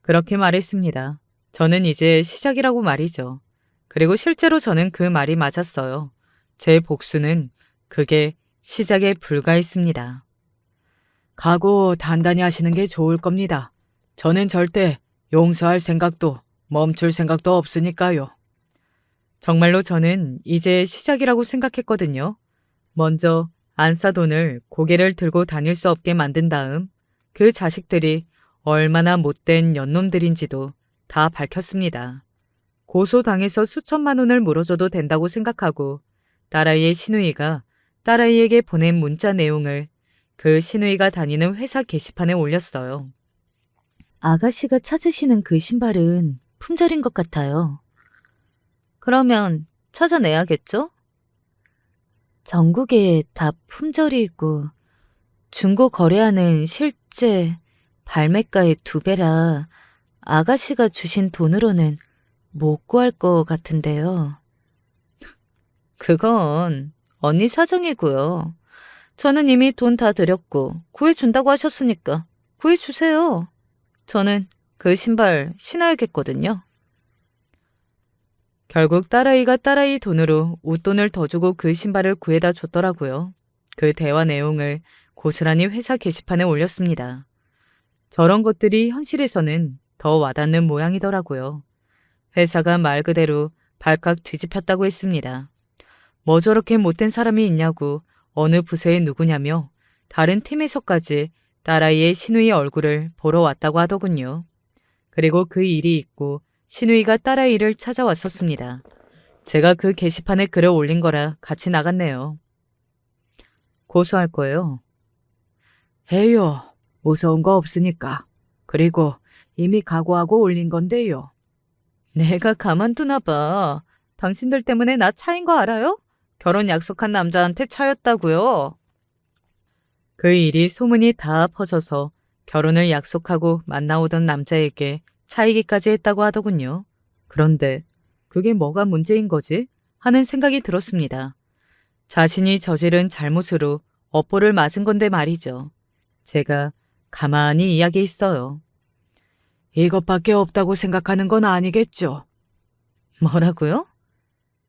그렇게 말했습니다. 저는 이제 시작이라고 말이죠. 그리고 실제로 저는 그 말이 맞았어요. 제 복수는 그게 시작에 불과했습니다. 각오 단단히 하시는 게 좋을 겁니다. 저는 절대 용서할 생각도 멈출 생각도 없으니까요. 정말로 저는 이제 시작이라고 생각했거든요. 먼저 안사돈을 고개를 들고 다닐 수 없게 만든 다음 그 자식들이 얼마나 못된 연놈들인지도 다 밝혔습니다. 고소당해서 수천만 원을 물어줘도 된다고 생각하고 딸아이의 시누이가 딸아이에게 보낸 문자 내용을 그 시누이가 다니는 회사 게시판에 올렸어요. 아가씨가 찾으시는 그 신발은 품절인 것 같아요. 그러면 찾아내야겠죠? 전국에 다 품절이고 중고 거래하는 실제 발매가의 2배라 아가씨가 주신 돈으로는 못 구할 것 같은데요. 그건 언니 사정이고요. 저는 이미 돈 다 드렸고 구해준다고 하셨으니까 구해주세요. 저는 그 신발 신어야겠거든요. 결국 딸아이가 딸아이 돈으로 웃돈을 더 주고 그 신발을 구해다 줬더라고요. 그 대화 내용을 고스란히 회사 게시판에 올렸습니다. 저런 것들이 현실에서는 더 와닿는 모양이더라고요. 회사가 말 그대로 발칵 뒤집혔다고 했습니다. 뭐 저렇게 못된 사람이 있냐고 어느 부서의 누구냐며 다른 팀에서까지 딸아이의 시누이 얼굴을 보러 왔다고 하더군요. 그리고 그 일이 있고 시누이가 딸아이를 찾아왔었습니다. 제가 그 게시판에 글을 올린 거라 같이 나갔네요. 고소할 거예요. 해요. 무서운 거 없으니까. 그리고 이미 각오하고 올린 건데요. 내가 가만두나 봐. 당신들 때문에 나 차인 거 알아요? 결혼 약속한 남자한테 차였다고요. 그 일이 소문이 다 퍼져서 결혼을 약속하고 만나오던 남자에게 차이기까지 했다고 하더군요. 그런데 그게 뭐가 문제인 거지? 하는 생각이 들었습니다. 자신이 저지른 잘못으로 업보를 맞은 건데 말이죠. 제가 가만히 이야기했어요. 이것밖에 없다고 생각하는 건 아니겠죠? 뭐라고요?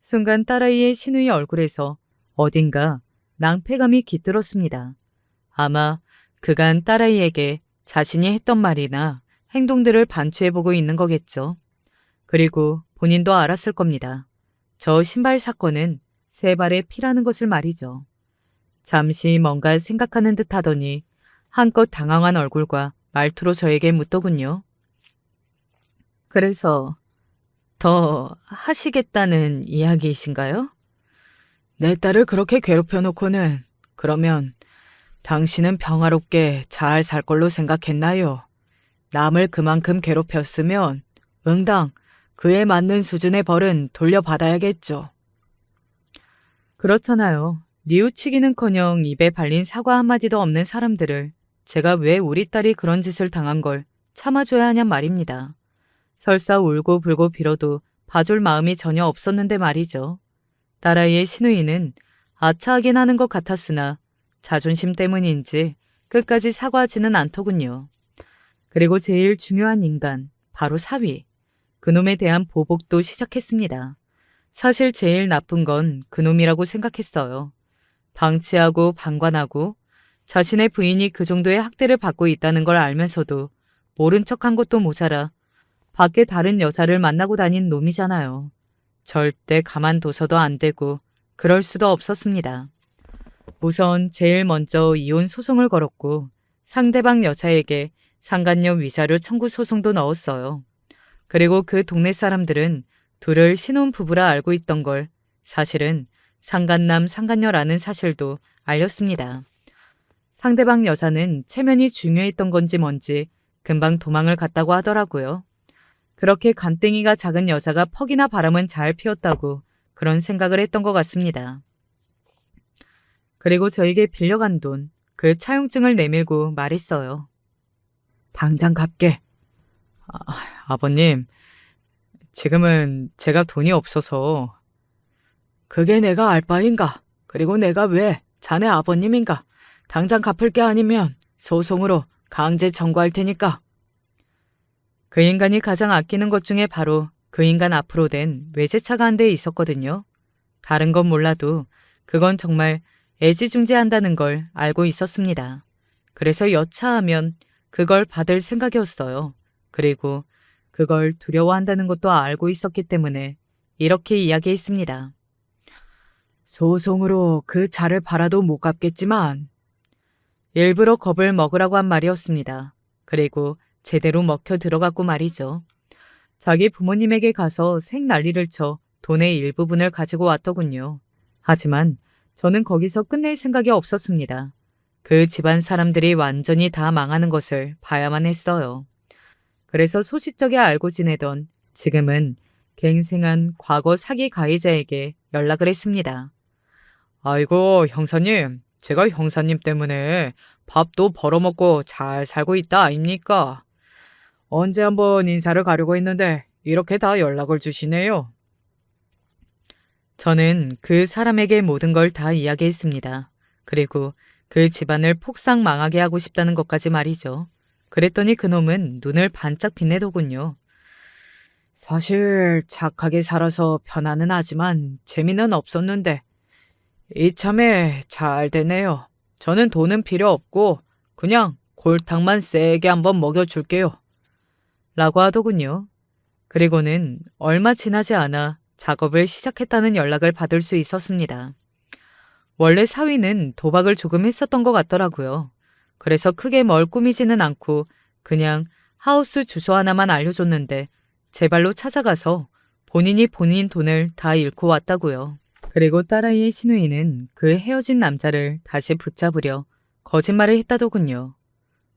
순간 딸아이의 시누이 얼굴에서 어딘가 낭패감이 깃들었습니다. 아마 그간 딸아이에게 자신이 했던 말이나 행동들을 반추해보고 있는 거겠죠. 그리고 본인도 알았을 겁니다. 저 신발 사건은 세 발의 피라는 것을 말이죠. 잠시 뭔가 생각하는 듯 하더니 한껏 당황한 얼굴과 말투로 저에게 묻더군요. 그래서 더 하시겠다는 이야기이신가요? 내 딸을 그렇게 괴롭혀놓고는 그러면 당신은 평화롭게 잘 살 걸로 생각했나요? 남을 그만큼 괴롭혔으면 응당 그에 맞는 수준의 벌은 돌려받아야겠죠. 그렇잖아요. 뉘우치기는커녕 입에 발린 사과 한마디도 없는 사람들을 제가 왜 우리 딸이 그런 짓을 당한 걸 참아줘야 하냔 말입니다. 설사 울고 불고 빌어도 봐줄 마음이 전혀 없었는데 말이죠. 딸아이의 시누이는 아차하긴 하는 것 같았으나 자존심 때문인지 끝까지 사과하지는 않더군요. 그리고 제일 중요한 인간, 바로 사위. 그놈에 대한 보복도 시작했습니다. 사실 제일 나쁜 건 그놈이라고 생각했어요. 방치하고 방관하고 자신의 부인이 그 정도의 학대를 받고 있다는 걸 알면서도 모른 척한 것도 모자라 밖에 다른 여자를 만나고 다닌 놈이잖아요. 절대 가만둬서도 안 되고 그럴 수도 없었습니다. 우선 제일 먼저 이혼 소송을 걸었고 상대방 여자에게 상간녀 위자료 청구 소송도 넣었어요. 그리고 그 동네 사람들은 둘을 신혼부부라 알고 있던 걸 사실은 상간남 상간녀라는 사실도 알렸습니다. 상대방 여자는 체면이 중요했던 건지 뭔지 금방 도망을 갔다고 하더라고요. 그렇게 간땡이가 작은 여자가 퍽이나 바람은 잘 피웠다고 그런 생각을 했던 것 같습니다. 그리고 저에게 빌려간 돈, 그 차용증을 내밀고 말했어요. 당장 갚게. 아버님, 지금은 제가 돈이 없어서. 그게 내가 알 바인가? 그리고 내가 왜 자네 아버님인가? 당장 갚을 게 아니면 소송으로 강제 청구할 테니까. 그 인간이 가장 아끼는 것 중에 바로 그 인간 앞으로 된 외제차가 한 대 있었거든요. 다른 건 몰라도 그건 정말 애지중지한다는 걸 알고 있었습니다. 그래서 여차하면 그걸 받을 생각이었어요. 그리고 그걸 두려워한다는 것도 알고 있었기 때문에 이렇게 이야기했습니다. 소송으로 그 차를 팔아도 못 갚겠지만 일부러 겁을 먹으라고 한 말이었습니다. 그리고 제대로 먹혀 들어갔고 말이죠. 자기 부모님에게 가서 생난리를 쳐 돈의 일부분을 가지고 왔더군요. 하지만 저는 거기서 끝낼 생각이 없었습니다. 그 집안 사람들이 완전히 다 망하는 것을 봐야만 했어요. 그래서 소시적에 알고 지내던 지금은 갱생한 과거 사기 가해자에게 연락을 했습니다. 아이고 형사님, 제가 형사님 때문에 밥도 벌어먹고 잘 살고 있다 아닙니까? 언제 한번 인사를 가려고 했는데 이렇게 다 연락을 주시네요. 저는 그 사람에게 모든 걸 다 이야기했습니다. 그리고 그 집안을 폭삭 망하게 하고 싶다는 것까지 말이죠. 그랬더니 그놈은 눈을 반짝 빛내더군요. 사실 착하게 살아서 편안은 하지만 재미는 없었는데 이참에 잘 되네요. 저는 돈은 필요 없고 그냥 골탕만 세게 한번 먹여줄게요. 라고 하더군요. 그리고는 얼마 지나지 않아 작업을 시작했다는 연락을 받을 수 있었습니다. 원래 사위는 도박을 조금 했었던 것 같더라고요. 그래서 크게 뭘 꾸미지는 않고 그냥 하우스 주소 하나만 알려줬는데 제 발로 찾아가서 본인이 본인 돈을 다 잃고 왔다고요. 그리고 딸아이의 시누이는 그 헤어진 남자를 다시 붙잡으려 거짓말을 했다더군요.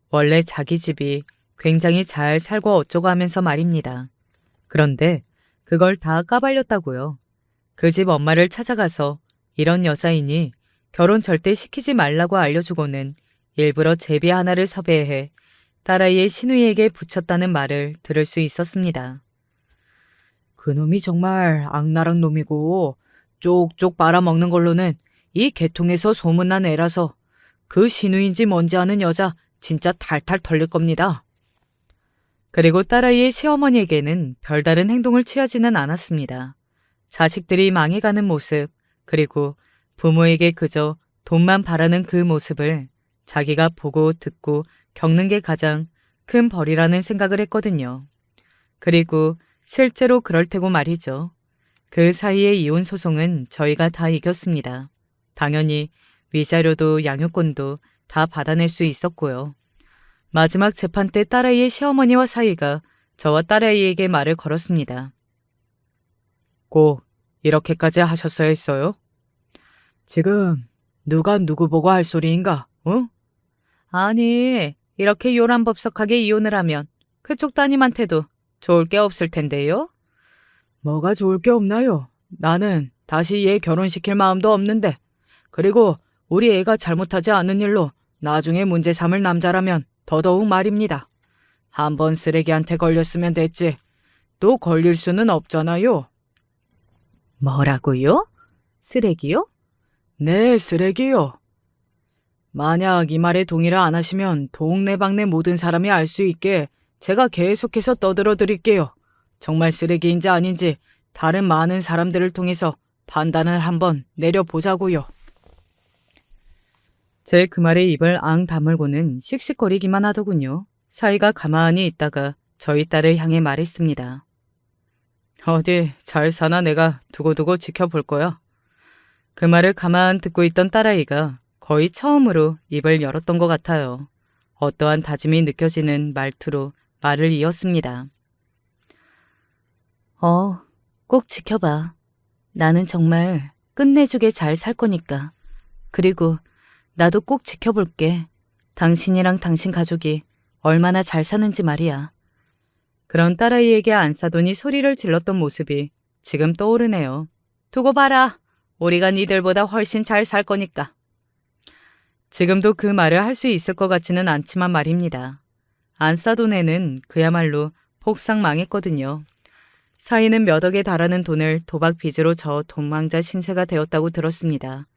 원래 자기 집이 굉장히 잘 살고 어쩌고 하면서 말입니다. 그런데 그걸 다 까발렸다고요. 그 집 엄마를 찾아가서 이런 여자이니 결혼 절대 시키지 말라고 알려주고는 일부러 제비 하나를 섭외해 딸아이의 시누이에게 붙였다는 말을 들을 수 있었습니다. 그놈이 정말 악랄한 놈이고 쪽쪽 빨아먹는 걸로는 이 계통에서 소문난 애라서 그 시누인지 뭔지 아는 여자 진짜 탈탈 털릴 겁니다. 그리고 딸아이의 시어머니에게는 별다른 행동을 취하지는 않았습니다. 자식들이 망해가는 모습, 그리고 부모에게 그저 돈만 바라는 그 모습을 자기가 보고 듣고 겪는 게 가장 큰 벌이라는 생각을 했거든요. 그리고 실제로 그럴 테고 말이죠. 그 사이의 이혼 소송은 저희가 다 이겼습니다. 당연히 위자료도 양육권도 다 받아낼 수 있었고요. 마지막 재판 때 딸아이의 시어머니와 사위가 저와 딸아이에게 말을 걸었습니다. 꼭 이렇게까지 하셨어야 했어요? 지금 누가 누구 보고 할 소리인가? 어? 아니, 이렇게 요란법석하게 이혼을 하면 그쪽 따님한테도 좋을 게 없을 텐데요? 뭐가 좋을 게 없나요? 나는 다시 얘 결혼시킬 마음도 없는데. 그리고 우리 애가 잘못하지 않은 일로 나중에 문제 삼을 남자라면 더더욱 말입니다. 한번 쓰레기한테 걸렸으면 됐지. 또 걸릴 수는 없잖아요. 뭐라고요? 쓰레기요? 네, 쓰레기요. 만약 이 말에 동의를 안 하시면 동네방네 모든 사람이 알 수 있게 제가 계속해서 떠들어 드릴게요. 정말 쓰레기인지 아닌지 다른 많은 사람들을 통해서 판단을 한번 내려보자고요. 제 그 말에 입을 앙 다물고는 씩씩거리기만 하더군요. 사이가 가만히 있다가 저희 딸을 향해 말했습니다. 어디 잘 사나 내가 두고두고 지켜볼 거야. 그 말을 가만 듣고 있던 딸아이가 거의 처음으로 입을 열었던 것 같아요. 어떠한 다짐이 느껴지는 말투로 말을 이었습니다. 꼭 지켜봐. 나는 정말 끝내주게 잘 살 거니까. 그리고 나도 꼭 지켜볼게. 당신이랑 당신 가족이 얼마나 잘 사는지 말이야. 그런 딸아이에게 안사돈이 소리를 질렀던 모습이 지금 떠오르네요. 두고 봐라. 우리가 니들보다 훨씬 잘 살 거니까. 지금도 그 말을 할 수 있을 것 같지는 않지만 말입니다. 안사돈에는 그야말로 폭삭 망했거든요. 사이는 몇 억에 달하는 돈을 도박 빚으로 저 돈망자 신세가 되었다고 들었습니다.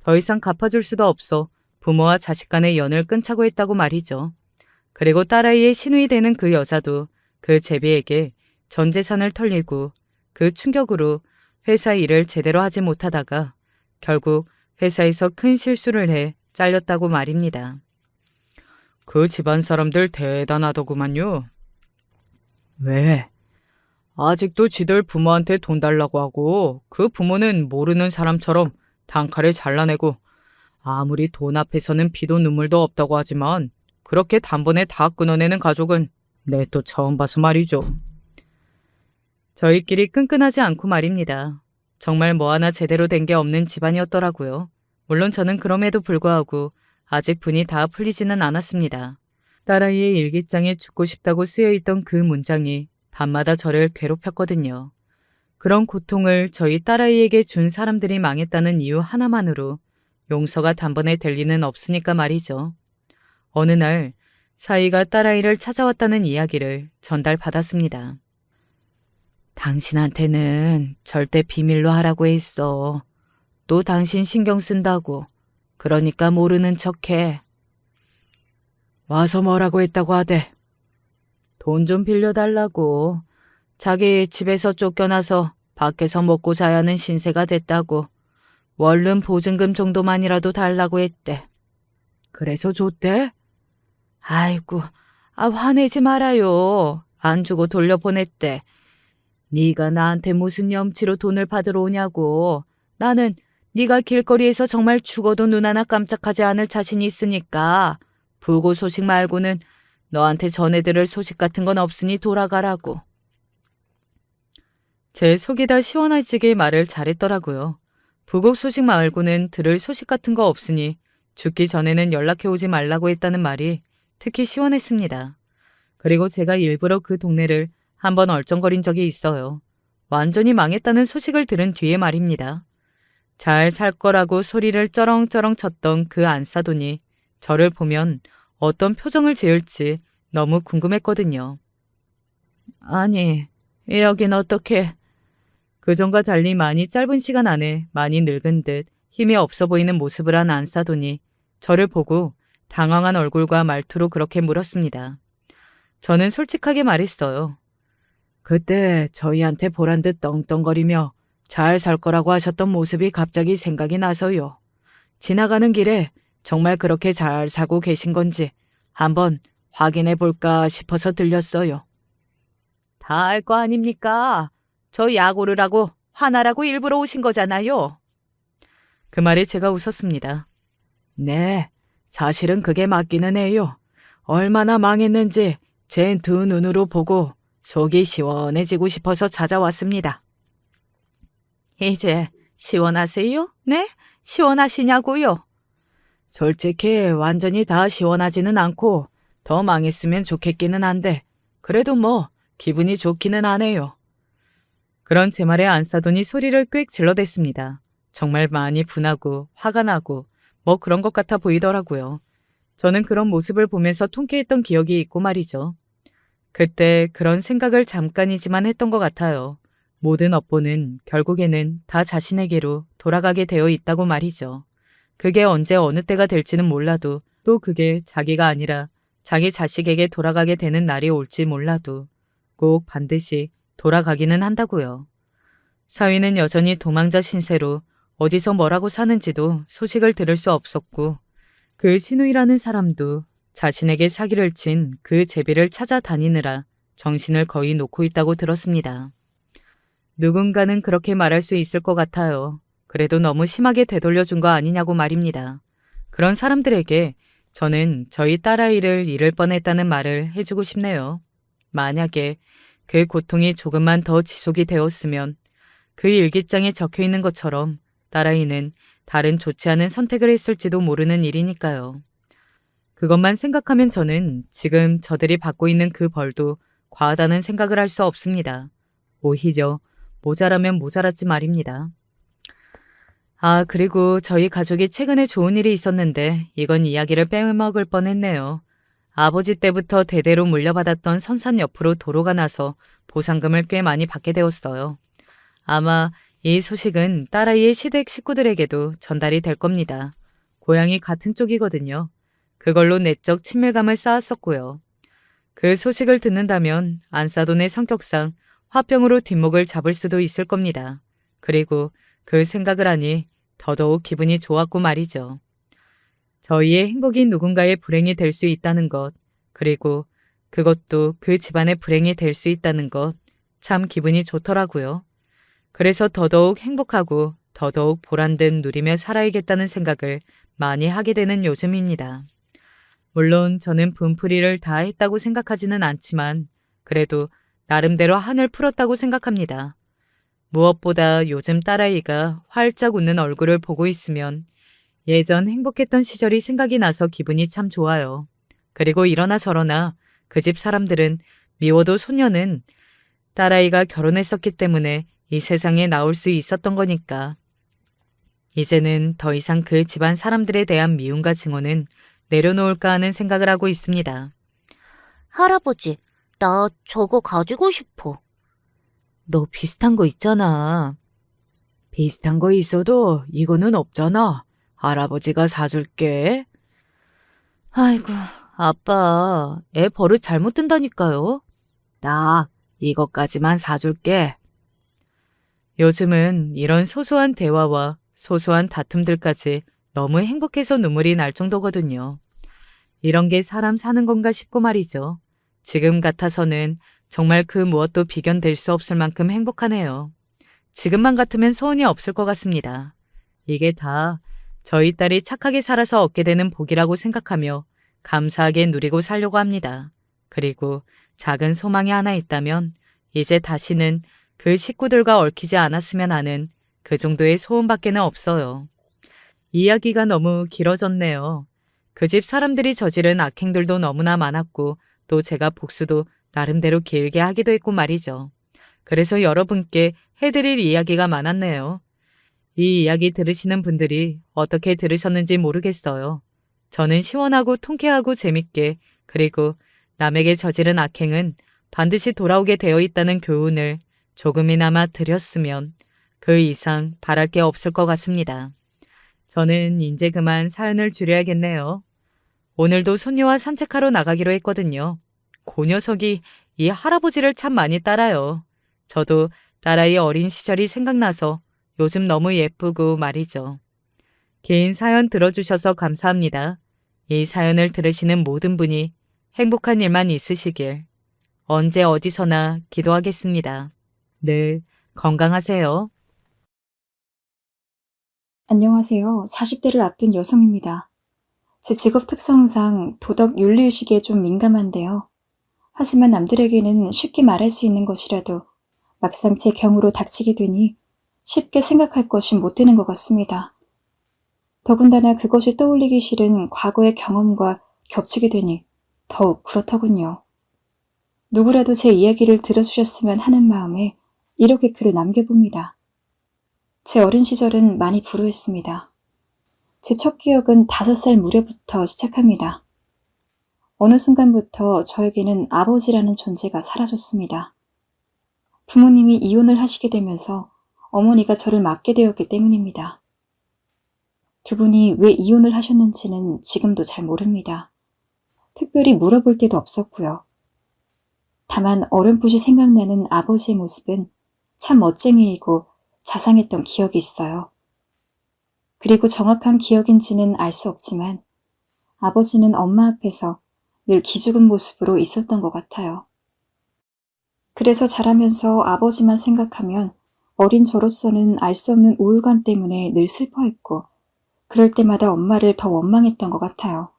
더 이상 갚아줄 수도 없어 부모와 자식 간의 연을 끊자고 했다고 말이죠. 그리고 딸아이의 시누이 되는 그 여자도 그 제비에게 전 재산을 털리고 그 충격으로 회사 일을 제대로 하지 못하다가 결국 회사에서 큰 실수를 해 잘렸다고 말입니다. 그 집안 사람들 대단하더구만요. 왜? 아직도 지들 부모한테 돈 달라고 하고 그 부모는 모르는 사람처럼 단칼에 잘라내고 아무리 돈 앞에서는 피도 눈물도 없다고 하지만 그렇게 단번에 다 끊어내는 가족은 내 또 처음 봐서 말이죠. 저희끼리 끈끈하지 않고 말입니다. 정말 뭐 하나 제대로 된 게 없는 집안이었더라고요. 물론 저는 그럼에도 불구하고 아직 분이 다 풀리지는 않았습니다. 딸아이의 일기장에 죽고 싶다고 쓰여있던 그 문장이 밤마다 저를 괴롭혔거든요. 그런 고통을 저희 딸아이에게 준 사람들이 망했다는 이유 하나만으로 용서가 단번에 될 리는 없으니까 말이죠. 어느 날 사이가 딸아이를 찾아왔다는 이야기를 전달받았습니다. 당신한테는 절대 비밀로 하라고 했어. 또 당신 신경 쓴다고. 그러니까 모르는 척해. 와서 뭐라고 했다고 하대. 돈 좀 빌려달라고. 자기 집에서 쫓겨나서 밖에서 먹고 자야 하는 신세가 됐다고. 원룸 보증금 정도만이라도 달라고 했대. 그래서 줬대? 아이고, 화내지 말아요. 안 주고 돌려보냈대. 네가 나한테 무슨 염치로 돈을 받으러 오냐고. 나는 네가 길거리에서 정말 죽어도 눈 하나 깜짝하지 않을 자신이 있으니까 부고 소식 말고는 너한테 전해들을 소식 같은 건 없으니 돌아가라고. 제 속이 다 시원해지게 말을 잘했더라고요. 부고 소식 말고는 들을 소식 같은 거 없으니 죽기 전에는 연락해 오지 말라고 했다는 말이 특히 시원했습니다. 그리고 제가 일부러 그 동네를 한번 얼쩡거린 적이 있어요. 완전히 망했다는 소식을 들은 뒤에 말입니다. 잘 살 거라고 소리를 쩌렁쩌렁 쳤던 그 안사돈이 저를 보면 어떤 표정을 지을지 너무 궁금했거든요. 아니, 여긴 어떻게... 그전과 달리 많이 짧은 시간 안에 많이 늙은 듯 힘이 없어 보이는 모습을 한 안사돈이 저를 보고 당황한 얼굴과 말투로 그렇게 물었습니다. 저는 솔직하게 말했어요. 그때 저희한테 보란 듯 떵떵거리며 잘 살 거라고 하셨던 모습이 갑자기 생각이 나서요. 지나가는 길에 정말 그렇게 잘 사고 계신 건지 한번 확인해 볼까 싶어서 들렸어요. 다 알 거 아닙니까? 저 약오를 하고 화나라고 일부러 오신 거잖아요. 그 말에 제가 웃었습니다. 네, 사실은 그게 맞기는 해요. 얼마나 망했는지 제 두 눈으로 보고 속이 시원해지고 싶어서 찾아왔습니다. 이제 시원하세요? 네? 시원하시냐고요? 솔직히 완전히 다 시원하지는 않고 더 망했으면 좋겠기는 한데 그래도 뭐 기분이 좋기는 하네요. 그런 제 말에 안사돈이 소리를 꽥 질러댔습니다. 정말 많이 분하고 화가 나고 뭐 그런 것 같아 보이더라고요. 저는 그런 모습을 보면서 통쾌했던 기억이 있고 말이죠. 그때 그런 생각을 잠깐이지만 했던 것 같아요. 모든 업보는 결국에는 다 자신에게로 돌아가게 되어 있다고 말이죠. 그게 언제 어느 때가 될지는 몰라도 또 그게 자기가 아니라 자기 자식에게 돌아가게 되는 날이 올지 몰라도 꼭 반드시 돌아가기는 한다고요. 사위는 여전히 도망자 신세로 어디서 뭐라고 사는지도 소식을 들을 수 없었고 그 신우이라는 사람도 자신에게 사기를 친 그 제비를 찾아다니느라 정신을 거의 놓고 있다고 들었습니다. 누군가는 그렇게 말할 수 있을 것 같아요. 그래도 너무 심하게 되돌려준 거 아니냐고 말입니다. 그런 사람들에게 저는 저희 딸아이를 잃을 뻔했다는 말을 해주고 싶네요. 만약에 그 고통이 조금만 더 지속이 되었으면 그 일기장에 적혀 있는 것처럼 딸아이는 다른 좋지 않은 선택을 했을지도 모르는 일이니까요. 그것만 생각하면 저는 지금 저들이 받고 있는 그 벌도 과하다는 생각을 할 수 없습니다. 오히려 모자라면 모자랐지 말입니다. 아, 그리고 저희 가족이 최근에 좋은 일이 있었는데 이건 이야기를 빼먹을 뻔했네요. 아버지 때부터 대대로 물려받았던 선산 옆으로 도로가 나서 보상금을 꽤 많이 받게 되었어요. 아마 이 소식은 딸아이의 시댁 식구들에게도 전달이 될 겁니다. 고향이 같은 쪽이거든요. 그걸로 내적 친밀감을 쌓았었고요. 그 소식을 듣는다면 안사돈의 성격상 화병으로 뒷목을 잡을 수도 있을 겁니다. 그리고 그 생각을 하니 더더욱 기분이 좋았고 말이죠. 저희의 행복이 누군가의 불행이 될 수 있다는 것, 그리고 그것도 그 집안의 불행이 될 수 있다는 것, 참 기분이 좋더라고요. 그래서 더더욱 행복하고 더더욱 보란듯 누리며 살아야겠다는 생각을 많이 하게 되는 요즘입니다. 물론 저는 분풀이를 다 했다고 생각하지는 않지만 그래도 나름대로 한을 풀었다고 생각합니다. 무엇보다 요즘 딸아이가 활짝 웃는 얼굴을 보고 있으면 예전 행복했던 시절이 생각이 나서 기분이 참 좋아요. 그리고 이러나 저러나 그 집 사람들은 미워도 소녀는 딸아이가 결혼했었기 때문에 이 세상에 나올 수 있었던 거니까. 이제는 더 이상 그 집안 사람들에 대한 미움과 증오는 내려놓을까 하는 생각을 하고 있습니다. 할아버지, 나 저거 가지고 싶어. 너 비슷한 거 있잖아. 비슷한 거 있어도 이거는 없잖아. 할아버지가 사줄게. 아이고, 아빠, 애 버릇 잘못 든다니까요. 나 이것까지만 사줄게. 요즘은 이런 소소한 대화와 소소한 다툼들까지 너무 행복해서 눈물이 날 정도거든요. 이런 게 사람 사는 건가 싶고 말이죠. 지금 같아서는 정말 그 무엇도 비견될 수 없을 만큼 행복하네요. 지금만 같으면 소원이 없을 것 같습니다. 이게 다 저희 딸이 착하게 살아서 얻게 되는 복이라고 생각하며 감사하게 누리고 살려고 합니다. 그리고 작은 소망이 하나 있다면 이제 다시는 그 식구들과 얽히지 않았으면 하는 그 정도의 소원밖에는 없어요. 이야기가 너무 길어졌네요. 그 집 사람들이 저지른 악행들도 너무나 많았고 또 제가 복수도 나름대로 길게 하기도 했고 말이죠. 그래서 여러분께 해드릴 이야기가 많았네요. 이 이야기 들으시는 분들이 어떻게 들으셨는지 모르겠어요. 저는 시원하고 통쾌하고 재밌게 그리고 남에게 저지른 악행은 반드시 돌아오게 되어 있다는 교훈을 조금이나마 드렸으면 그 이상 바랄 게 없을 것 같습니다. 저는 이제 그만 사연을 줄여야겠네요. 오늘도 손녀와 산책하러 나가기로 했거든요. 그 녀석이 이 할아버지를 참 많이 따라요. 저도 딸아이 어린 시절이 생각나서 요즘 너무 예쁘고 말이죠. 긴 사연 들어주셔서 감사합니다. 이 사연을 들으시는 모든 분이 행복한 일만 있으시길 언제 어디서나 기도하겠습니다. 늘 건강하세요. 안녕하세요. 40대를 앞둔 여성입니다. 제 직업 특성상 도덕 윤리의식에 좀 민감한데요. 하지만 남들에게는 쉽게 말할 수 있는 것이라도 막상 제 경우로 닥치게 되니 쉽게 생각할 것이 못 되는 것 같습니다. 더군다나 그것이 떠올리기 싫은 과거의 경험과 겹치게 되니 더욱 그렇더군요. 누구라도 제 이야기를 들어주셨으면 하는 마음에 이렇게 글을 남겨봅니다. 제 어린 시절은 많이 불우했습니다. 제 첫 기억은 5살 무렵부터 시작합니다. 어느 순간부터 저에게는 아버지라는 존재가 사라졌습니다. 부모님이 이혼을 하시게 되면서 어머니가 저를 맡게 되었기 때문입니다. 두 분이 왜 이혼을 하셨는지는 지금도 잘 모릅니다. 특별히 물어볼 때도 없었고요. 다만 어렴풋이 생각나는 아버지의 모습은 참 멋쟁이이고 자상했던 기억이 있어요. 그리고 정확한 기억인지는 알 수 없지만 아버지는 엄마 앞에서 늘 기죽은 모습으로 있었던 것 같아요. 그래서 자라면서 아버지만 생각하면 어린 저로서는 알 수 없는 우울감 때문에 늘 슬퍼했고 그럴 때마다 엄마를 더 원망했던 것 같아요.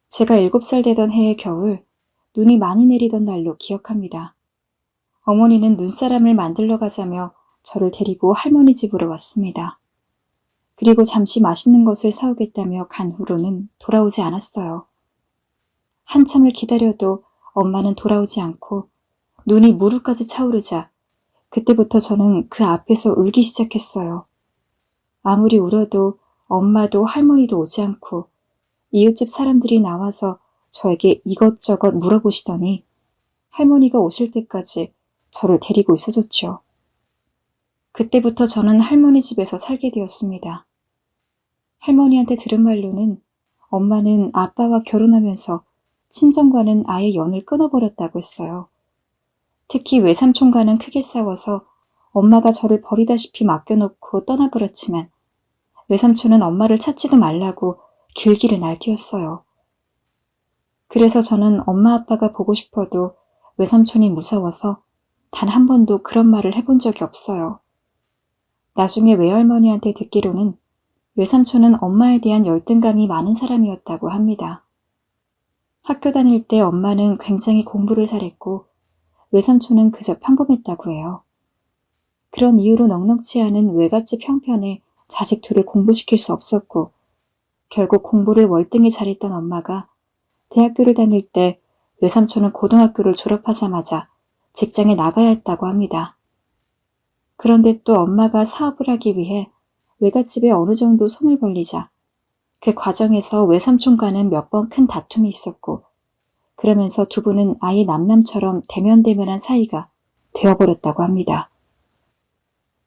제가 7살 되던 해의 겨울, 눈이 많이 내리던 날로 기억합니다. 어머니는 눈사람을 만들러 가자며 저를 데리고 할머니 집으로 왔습니다. 그리고 잠시 맛있는 것을 사오겠다며 간 후로는 돌아오지 않았어요. 한참을 기다려도 엄마는 돌아오지 않고 눈이 무릎까지 차오르자 그때부터 저는 그 앞에서 울기 시작했어요. 아무리 울어도 엄마도 할머니도 오지 않고 이웃집 사람들이 나와서 저에게 이것저것 물어보시더니 할머니가 오실 때까지 저를 데리고 있어줬죠. 그때부터 저는 할머니 집에서 살게 되었습니다. 할머니한테 들은 말로는 엄마는 아빠와 결혼하면서 친정과는 아예 연을 끊어버렸다고 했어요. 특히 외삼촌과는 크게 싸워서 엄마가 저를 버리다시피 맡겨놓고 떠나버렸지만 외삼촌은 엄마를 찾지도 말라고 길기를 날뛰었어요. 그래서 저는 엄마 아빠가 보고 싶어도 외삼촌이 무서워서 단 한 번도 그런 말을 해본 적이 없어요. 나중에 외할머니한테 듣기로는 외삼촌은 엄마에 대한 열등감이 많은 사람이었다고 합니다. 학교 다닐 때 엄마는 굉장히 공부를 잘했고 외삼촌은 그저 평범했다고 해요. 그런 이유로 넉넉치 않은 외갓집 형편에 자식 둘을 공부시킬 수 없었고 결국 공부를 월등히 잘했던 엄마가 대학교를 다닐 때 외삼촌은 고등학교를 졸업하자마자 직장에 나가야 했다고 합니다. 그런데 또 엄마가 사업을 하기 위해 외갓집에 어느 정도 손을 벌리자 그 과정에서 외삼촌과는 몇 번 큰 다툼이 있었고 그러면서 두 분은 아예 남남처럼 대면대면한 사이가 되어버렸다고 합니다.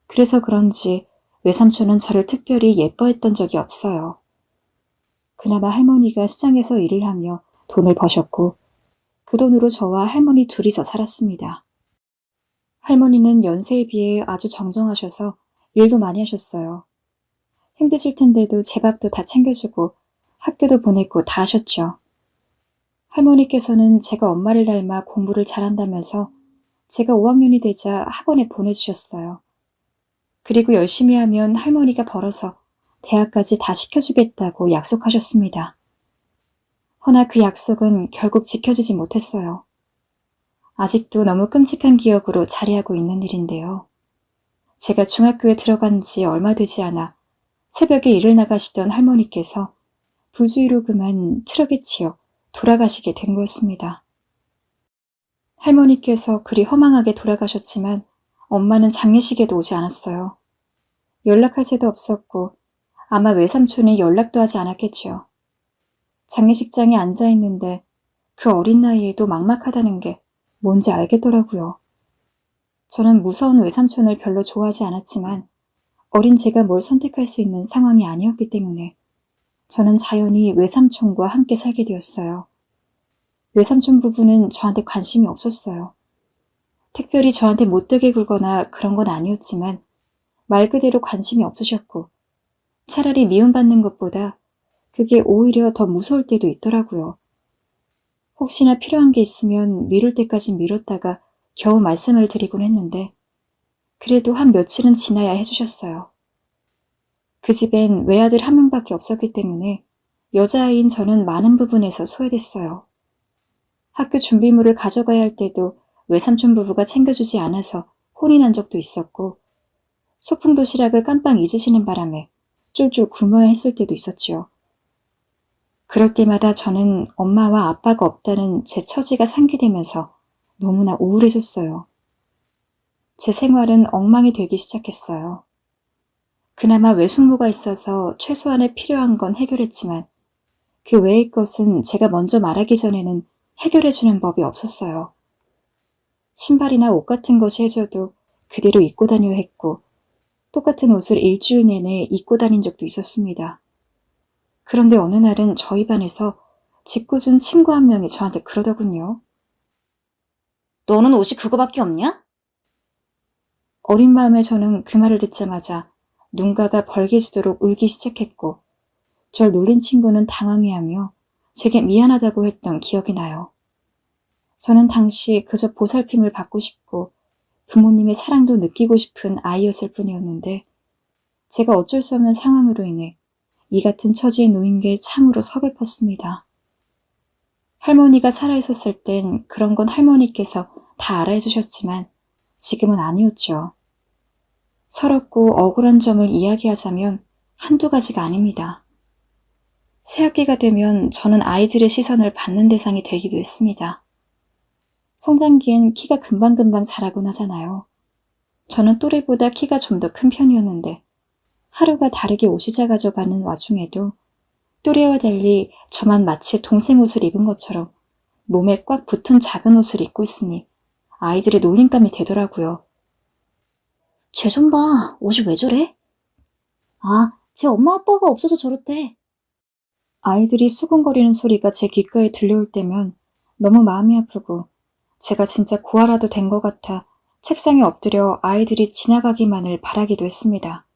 그래서 그런지 외삼촌은 저를 특별히 예뻐했던 적이 없어요. 그나마 할머니가 시장에서 일을 하며 돈을 버셨고 그 돈으로 저와 할머니 둘이서 살았습니다. 할머니는 연세에 비해 아주 정정하셔서 일도 많이 하셨어요. 힘드실 텐데도 제 밥도 다 챙겨주고 학교도 보내고 다 하셨죠. 할머니께서는 제가 엄마를 닮아 공부를 잘한다면서 제가 5학년이 되자 학원에 보내주셨어요. 그리고 열심히 하면 할머니가 벌어서 대학까지 다 시켜주겠다고 약속하셨습니다. 허나 그 약속은 결국 지켜지지 못했어요. 아직도 너무 끔찍한 기억으로 자리하고 있는 일인데요. 제가 중학교에 들어간 지 얼마 되지 않아 새벽에 일을 나가시던 할머니께서 부주의로 그만 트럭에 치여 돌아가시게 된 거였습니다. 할머니께서 그리 허망하게 돌아가셨지만 엄마는 장례식에도 오지 않았어요. 연락할 새도 없었고 아마 외삼촌이 연락도 하지 않았겠지요. 장례식장에 앉아있는데 그 어린 나이에도 막막하다는 게 뭔지 알겠더라고요. 저는 무서운 외삼촌을 별로 좋아하지 않았지만 어린 제가 뭘 선택할 수 있는 상황이 아니었기 때문에 저는 자연히 외삼촌과 함께 살게 되었어요. 외삼촌 부부는 저한테 관심이 없었어요. 특별히 저한테 못되게 굴거나 그런 건 아니었지만 말 그대로 관심이 없으셨고 차라리 미움받는 것보다 그게 오히려 더 무서울 때도 있더라고요. 혹시나 필요한 게 있으면 미룰 때까지 미뤘다가 겨우 말씀을 드리곤 했는데 그래도 한 며칠은 지나야 해주셨어요. 그 집엔 외아들 한 명밖에 없었기 때문에 여자아이인 저는 많은 부분에서 소외됐어요. 학교 준비물을 가져가야 할 때도 외삼촌 부부가 챙겨주지 않아서 혼이 난 적도 있었고 소풍 도시락을 깜빡 잊으시는 바람에 쫄쫄 굶어야 했을 때도 있었지요. 그럴 때마다 저는 엄마와 아빠가 없다는 제 처지가 상기되면서 너무나 우울해졌어요. 제 생활은 엉망이 되기 시작했어요. 그나마 외숙모가 있어서 최소한의 필요한 건 해결했지만 그 외의 것은 제가 먼저 말하기 전에는 해결해주는 법이 없었어요. 신발이나 옷 같은 것이 해줘도 그대로 입고 다녀야 했고 똑같은 옷을 일주일 내내 입고 다닌 적도 있었습니다. 그런데 어느 날은 저희 반에서 짓궂은 친구 한 명이 저한테 그러더군요. 너는 옷이 그거밖에 없냐? 어린 마음에 저는 그 말을 듣자마자 눈가가 벌개지도록 울기 시작했고 절 놀린 친구는 당황해하며 제게 미안하다고 했던 기억이 나요. 저는 당시 그저 보살핌을 받고 싶고 부모님의 사랑도 느끼고 싶은 아이였을 뿐이었는데 제가 어쩔 수 없는 상황으로 인해 이 같은 처지에 놓인 게 참으로 서글펐습니다. 할머니가 살아있었을 땐 그런 건 할머니께서 다 알아해 주셨지만 지금은 아니었죠. 서럽고 억울한 점을 이야기하자면 한두 가지가 아닙니다. 새학기가 되면 저는 아이들의 시선을 받는 대상이 되기도 했습니다. 성장기엔 키가 금방금방 자라곤 하잖아요. 저는 또래보다 키가 좀 더 큰 편이었는데 하루가 다르게 옷이 작아져가는 와중에도 또래와 달리 저만 마치 동생 옷을 입은 것처럼 몸에 꽉 붙은 작은 옷을 입고 있으니 아이들의 놀림감이 되더라고요. 쟤 좀 봐. 옷이 왜 저래? 아, 쟤 엄마 아빠가 없어서 저렇대. 아이들이 수근거리는 소리가 제 귓가에 들려올 때면 너무 마음이 아프고 제가 진짜 고아라도 된 것 같아 책상에 엎드려 아이들이 지나가기만을 바라기도 했습니다.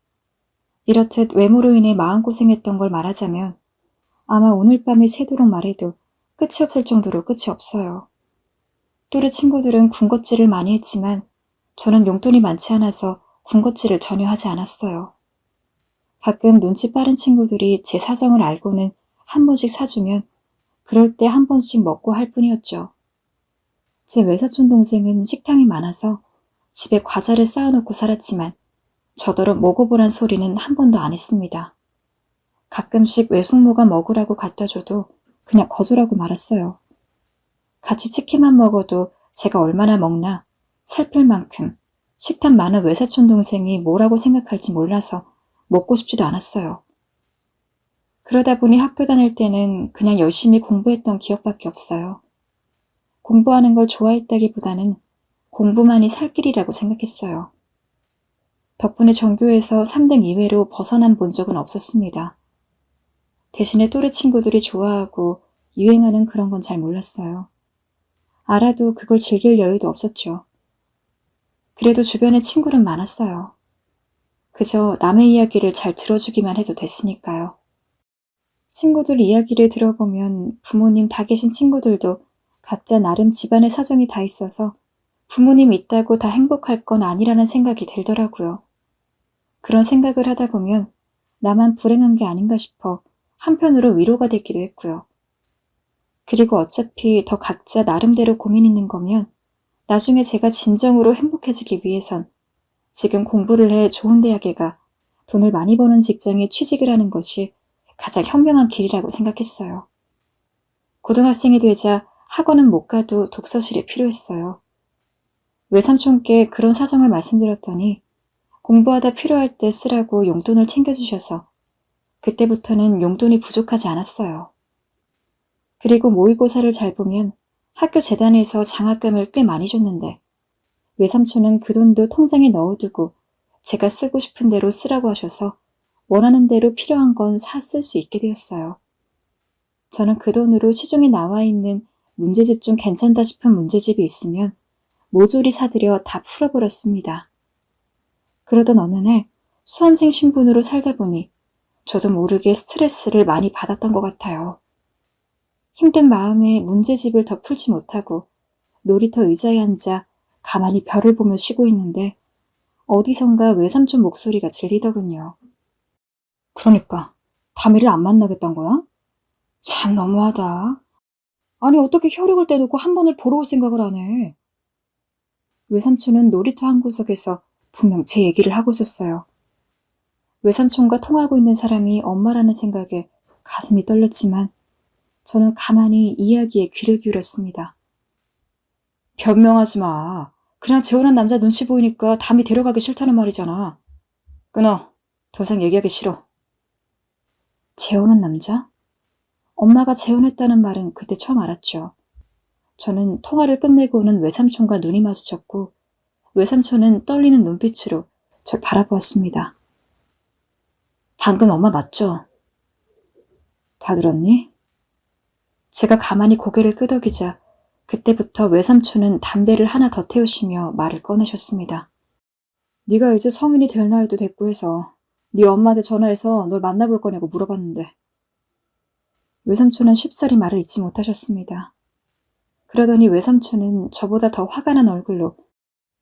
이렇듯 외모로 인해 마음고생했던 걸 말하자면 아마 오늘 밤이 새도록 말해도 끝이 없을 정도로 끝이 없어요. 또래 친구들은 군것질을 많이 했지만 저는 용돈이 많지 않아서 군것질을 전혀 하지 않았어요. 가끔 눈치 빠른 친구들이 제 사정을 알고는 한 번씩 사주면 그럴 때 한 번씩 먹고 할 뿐이었죠. 제 외사촌 동생은 식탐이 많아서 집에 과자를 쌓아놓고 살았지만 저더러 먹어보란 소리는 한 번도 안 했습니다. 가끔씩 외숙모가 먹으라고 갖다 줘도 그냥 거절하고 말았어요. 같이 치킨만 먹어도 제가 얼마나 먹나 살필 만큼 식탐 많은 외사촌 동생이 뭐라고 생각할지 몰라서 먹고 싶지도 않았어요. 그러다 보니 학교 다닐 때는 그냥 열심히 공부했던 기억밖에 없어요. 공부하는 걸 좋아했다기보다는 공부만이 살 길이라고 생각했어요. 덕분에 전교에서 3등 이외로 벗어난 본 적은 없었습니다. 대신에 또래 친구들이 좋아하고 유행하는 그런 건 잘 몰랐어요. 알아도 그걸 즐길 여유도 없었죠. 그래도 주변에 친구는 많았어요. 그저 남의 이야기를 잘 들어주기만 해도 됐으니까요. 친구들 이야기를 들어보면 부모님 다 계신 친구들도 각자 나름 집안의 사정이 다 있어서 부모님 있다고 다 행복할 건 아니라는 생각이 들더라고요. 그런 생각을 하다 보면 나만 불행한 게 아닌가 싶어 한편으로 위로가 되기도 했고요. 그리고 어차피 더 각자 나름대로 고민 있는 거면 나중에 제가 진정으로 행복해지기 위해선 지금 공부를 해 좋은 대학에 가 돈을 많이 버는 직장에 취직을 하는 것이 가장 현명한 길이라고 생각했어요. 고등학생이 되자 학원은 못 가도 독서실이 필요했어요. 외삼촌께 그런 사정을 말씀드렸더니 공부하다 필요할 때 쓰라고 용돈을 챙겨주셔서 그때부터는 용돈이 부족하지 않았어요. 그리고 모의고사를 잘 보면 학교 재단에서 장학금을 꽤 많이 줬는데 외삼촌은 그 돈도 통장에 넣어두고 제가 쓰고 싶은 대로 쓰라고 하셔서 원하는 대로 필요한 건 사 쓸 수 있게 되었어요. 저는 그 돈으로 시중에 나와 있는 문제집 중 괜찮다 싶은 문제집이 있으면 모조리 사들여 다 풀어버렸습니다. 그러던 어느 날 수험생 신분으로 살다 보니 저도 모르게 스트레스를 많이 받았던 것 같아요. 힘든 마음에 문제집을 더 풀지 못하고 놀이터 의자에 앉아 가만히 별을 보며 쉬고 있는데 어디선가 외삼촌 목소리가 들리더군요. 그러니까 다미를 안 만나겠단 거야? 참 너무하다. 아니 어떻게 혈육을 떼놓고 한 번을 보러 올 생각을 안 해. 외삼촌은 놀이터 한 구석에서 분명 제 얘기를 하고 있었어요. 외삼촌과 통하고 있는 사람이 엄마라는 생각에 가슴이 떨렸지만 저는 가만히 이야기에 귀를 기울였습니다. 변명하지 마. 그냥 재혼한 남자 눈치 보이니까 담이 데려가기 싫다는 말이잖아. 끊어. 더 이상 얘기하기 싫어. 재혼한 남자? 엄마가 재혼했다는 말은 그때 처음 알았죠. 저는 통화를 끝내고 오는 외삼촌과 눈이 마주쳤고 외삼촌은 떨리는 눈빛으로 절 바라보았습니다. 방금 엄마 맞죠? 다 들었니? 제가 가만히 고개를 끄덕이자 그때부터 외삼촌은 담배를 하나 더 태우시며 말을 꺼내셨습니다. 네가 이제 성인이 될 나이도 됐고 해서 네 엄마한테 전화해서 널 만나볼 거냐고 물어봤는데 외삼촌은 쉽사리 말을 잊지 못하셨습니다. 그러더니 외삼촌은 저보다 더 화가 난 얼굴로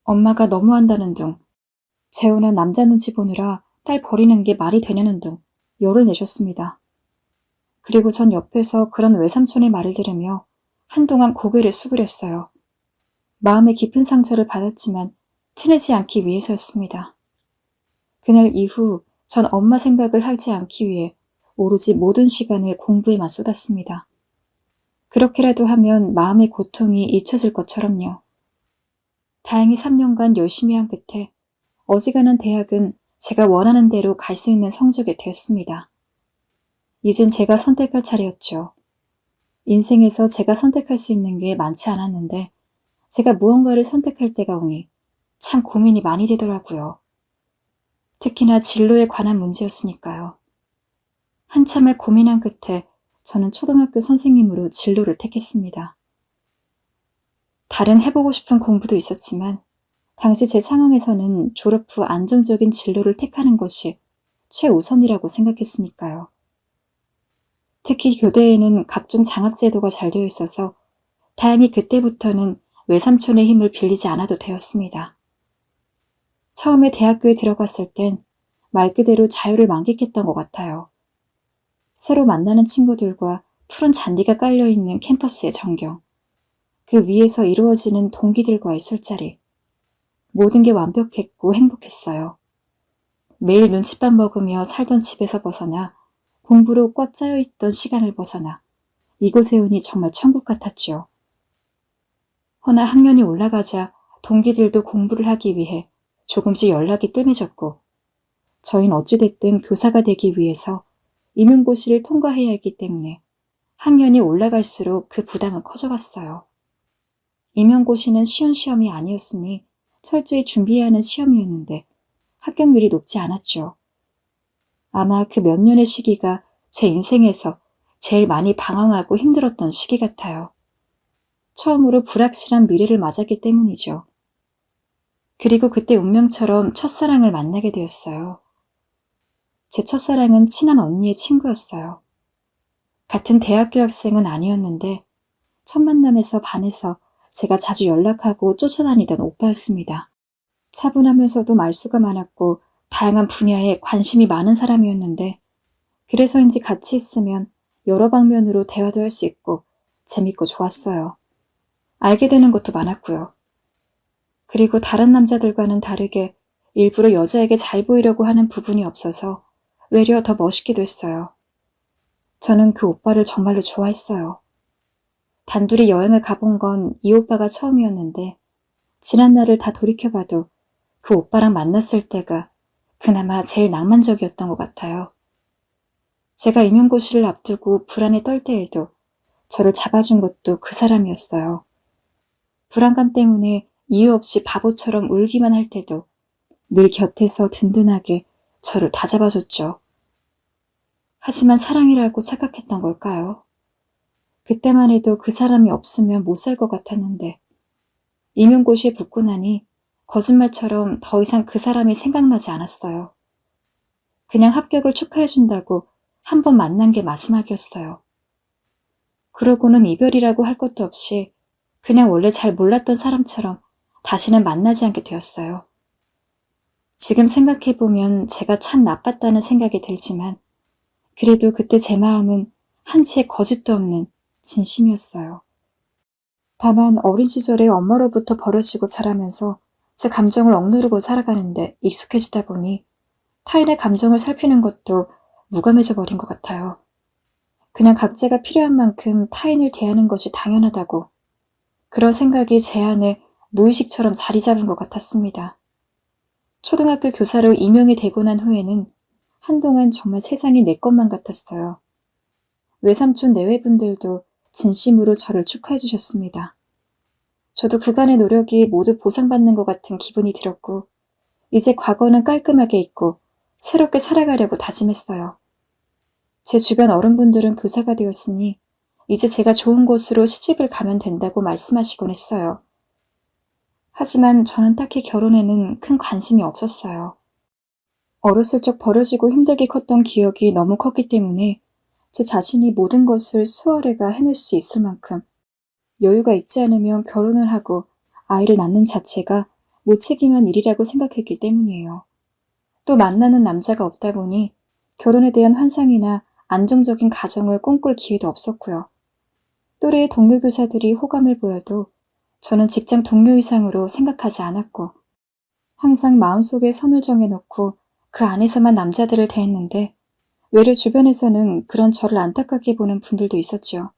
엄마가 너무한다는 둥, 재혼한 남자 눈치 보느라 딸 버리는 게 말이 되냐는 둥 열을 내셨습니다. 그리고 전 옆에서 그런 외삼촌의 말을 들으며 한동안 고개를 수그렸어요. 마음의 깊은 상처를 받았지만 티내지 않기 위해서였습니다. 그날 이후 전 엄마 생각을 하지 않기 위해 오로지 모든 시간을 공부에만 쏟았습니다. 그렇게라도 하면 마음의 고통이 잊혀질 것처럼요. 다행히 3년간 열심히 한 끝에 어지간한 대학은 제가 원하는 대로 갈 수 있는 성적이 되었습니다. 이젠 제가 선택할 차례였죠. 인생에서 제가 선택할 수 있는 게 많지 않았는데 제가 무언가를 선택할 때가 오니 참 고민이 많이 되더라고요. 특히나 진로에 관한 문제였으니까요. 한참을 고민한 끝에 저는 초등학교 선생님으로 진로를 택했습니다. 다른 해보고 싶은 공부도 있었지만 당시 제 상황에서는 졸업 후 안정적인 진로를 택하는 것이 최우선이라고 생각했으니까요. 특히 교대에는 각종 장학제도가 잘 되어 있어서 다행히 그때부터는 외삼촌의 힘을 빌리지 않아도 되었습니다. 처음에 대학교에 들어갔을 땐 말 그대로 자유를 만끽했던 것 같아요. 새로 만나는 친구들과 푸른 잔디가 깔려있는 캠퍼스의 전경, 그 위에서 이루어지는 동기들과의 술자리, 모든 게 완벽했고 행복했어요. 매일 눈칫밥 먹으며 살던 집에서 벗어나 공부로 꽉 짜여있던 시간을 벗어나 이곳에 오니 정말 천국 같았죠. 허나 학년이 올라가자 동기들도 공부를 하기 위해 조금씩 연락이 뜸해졌고 저희는 어찌됐든 교사가 되기 위해서 임용고시를 통과해야 했기 때문에 학년이 올라갈수록 그 부담은 커져갔어요. 임용고시는 쉬운 시험이 아니었으니 철저히 준비해야 하는 시험이었는데 합격률이 높지 않았죠. 아마 그 몇 년의 시기가 제 인생에서 제일 많이 방황하고 힘들었던 시기 같아요. 처음으로 불확실한 미래를 맞았기 때문이죠. 그리고 그때 운명처럼 첫사랑을 만나게 되었어요. 제 첫사랑은 친한 언니의 친구였어요. 같은 대학교 학생은 아니었는데 첫 만남에서 반해서 제가 자주 연락하고 쫓아다니던 오빠였습니다. 차분하면서도 말수가 많았고 다양한 분야에 관심이 많은 사람이었는데 그래서인지 같이 있으면 여러 방면으로 대화도 할 수 있고 재밌고 좋았어요. 알게 되는 것도 많았고요. 그리고 다른 남자들과는 다르게 일부러 여자에게 잘 보이려고 하는 부분이 없어서 외려 더 멋있기도 했어요. 저는 그 오빠를 정말로 좋아했어요. 단둘이 여행을 가본 건 이 오빠가 처음이었는데 지난 날을 다 돌이켜봐도 그 오빠랑 만났을 때가 그나마 제일 낭만적이었던 것 같아요. 제가 임용고시를 앞두고 불안에 떨 때에도 저를 잡아준 것도 그 사람이었어요. 불안감 때문에 이유 없이 바보처럼 울기만 할 때도 늘 곁에서 든든하게 저를 다잡아줬죠. 하지만 사랑이라고 착각했던 걸까요? 그때만 해도 그 사람이 없으면 못 살 것 같았는데 임용고시에 붙고 나니 거짓말처럼 더 이상 그 사람이 생각나지 않았어요. 그냥 합격을 축하해준다고 한 번 만난 게 마지막이었어요. 그러고는 이별이라고 할 것도 없이 그냥 원래 잘 몰랐던 사람처럼 다시는 만나지 않게 되었어요. 지금 생각해보면 제가 참 나빴다는 생각이 들지만 그래도 그때 제 마음은 한치의 거짓도 없는 진심이었어요. 다만 어린 시절에 엄마로부터 버려지고 자라면서 제 감정을 억누르고 살아가는데 익숙해지다 보니 타인의 감정을 살피는 것도 무감해져 버린 것 같아요. 그냥 각자가 필요한 만큼 타인을 대하는 것이 당연하다고 그런 생각이 제 안에 무의식처럼 자리 잡은 것 같았습니다. 초등학교 교사로 임용이 되고 난 후에는 한동안 정말 세상이 내 것만 같았어요. 외삼촌 내외분들도 진심으로 저를 축하해 주셨습니다. 저도 그간의 노력이 모두 보상받는 것 같은 기분이 들었고, 이제 과거는 깔끔하게 잊고 새롭게 살아가려고 다짐했어요. 제 주변 어른분들은 교사가 되었으니 이제 제가 좋은 곳으로 시집을 가면 된다고 말씀하시곤 했어요. 하지만 저는 딱히 결혼에는 큰 관심이 없었어요. 어렸을 적 버려지고 힘들게 컸던 기억이 너무 컸기 때문에 제 자신이 모든 것을 수월해가 해낼 수 있을 만큼 여유가 있지 않으면 결혼을 하고 아이를 낳는 자체가 무책임한 일이라고 생각했기 때문이에요. 또 만나는 남자가 없다 보니 결혼에 대한 환상이나 안정적인 가정을 꿈꿀 기회도 없었고요. 또래의 동료 교사들이 호감을 보여도 저는 직장 동료 이상으로 생각하지 않았고, 항상 마음속에 선을 정해놓고 그 안에서만 남자들을 대했는데, 외려 주변에서는 그런 저를 안타깝게 보는 분들도 있었죠.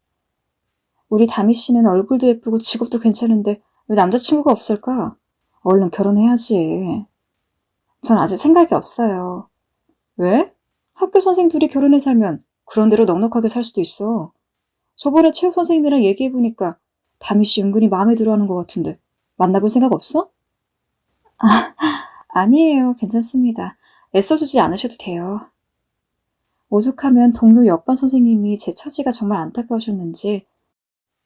우리 다미 씨는 얼굴도 예쁘고 직업도 괜찮은데 왜 남자친구가 없을까? 얼른 결혼해야지. 전 아직 생각이 없어요. 왜? 학교 선생 둘이 결혼해 살면 그런 대로 넉넉하게 살 수도 있어. 저번에 체육 선생님이랑 얘기해보니까 다미 씨 은근히 마음에 들어하는 것 같은데 만나볼 생각 없어? 아니에요. 괜찮습니다. 애써주지 않으셔도 돼요. 오죽하면 동료 옆반 선생님이 제 처지가 정말 안타까우셨는지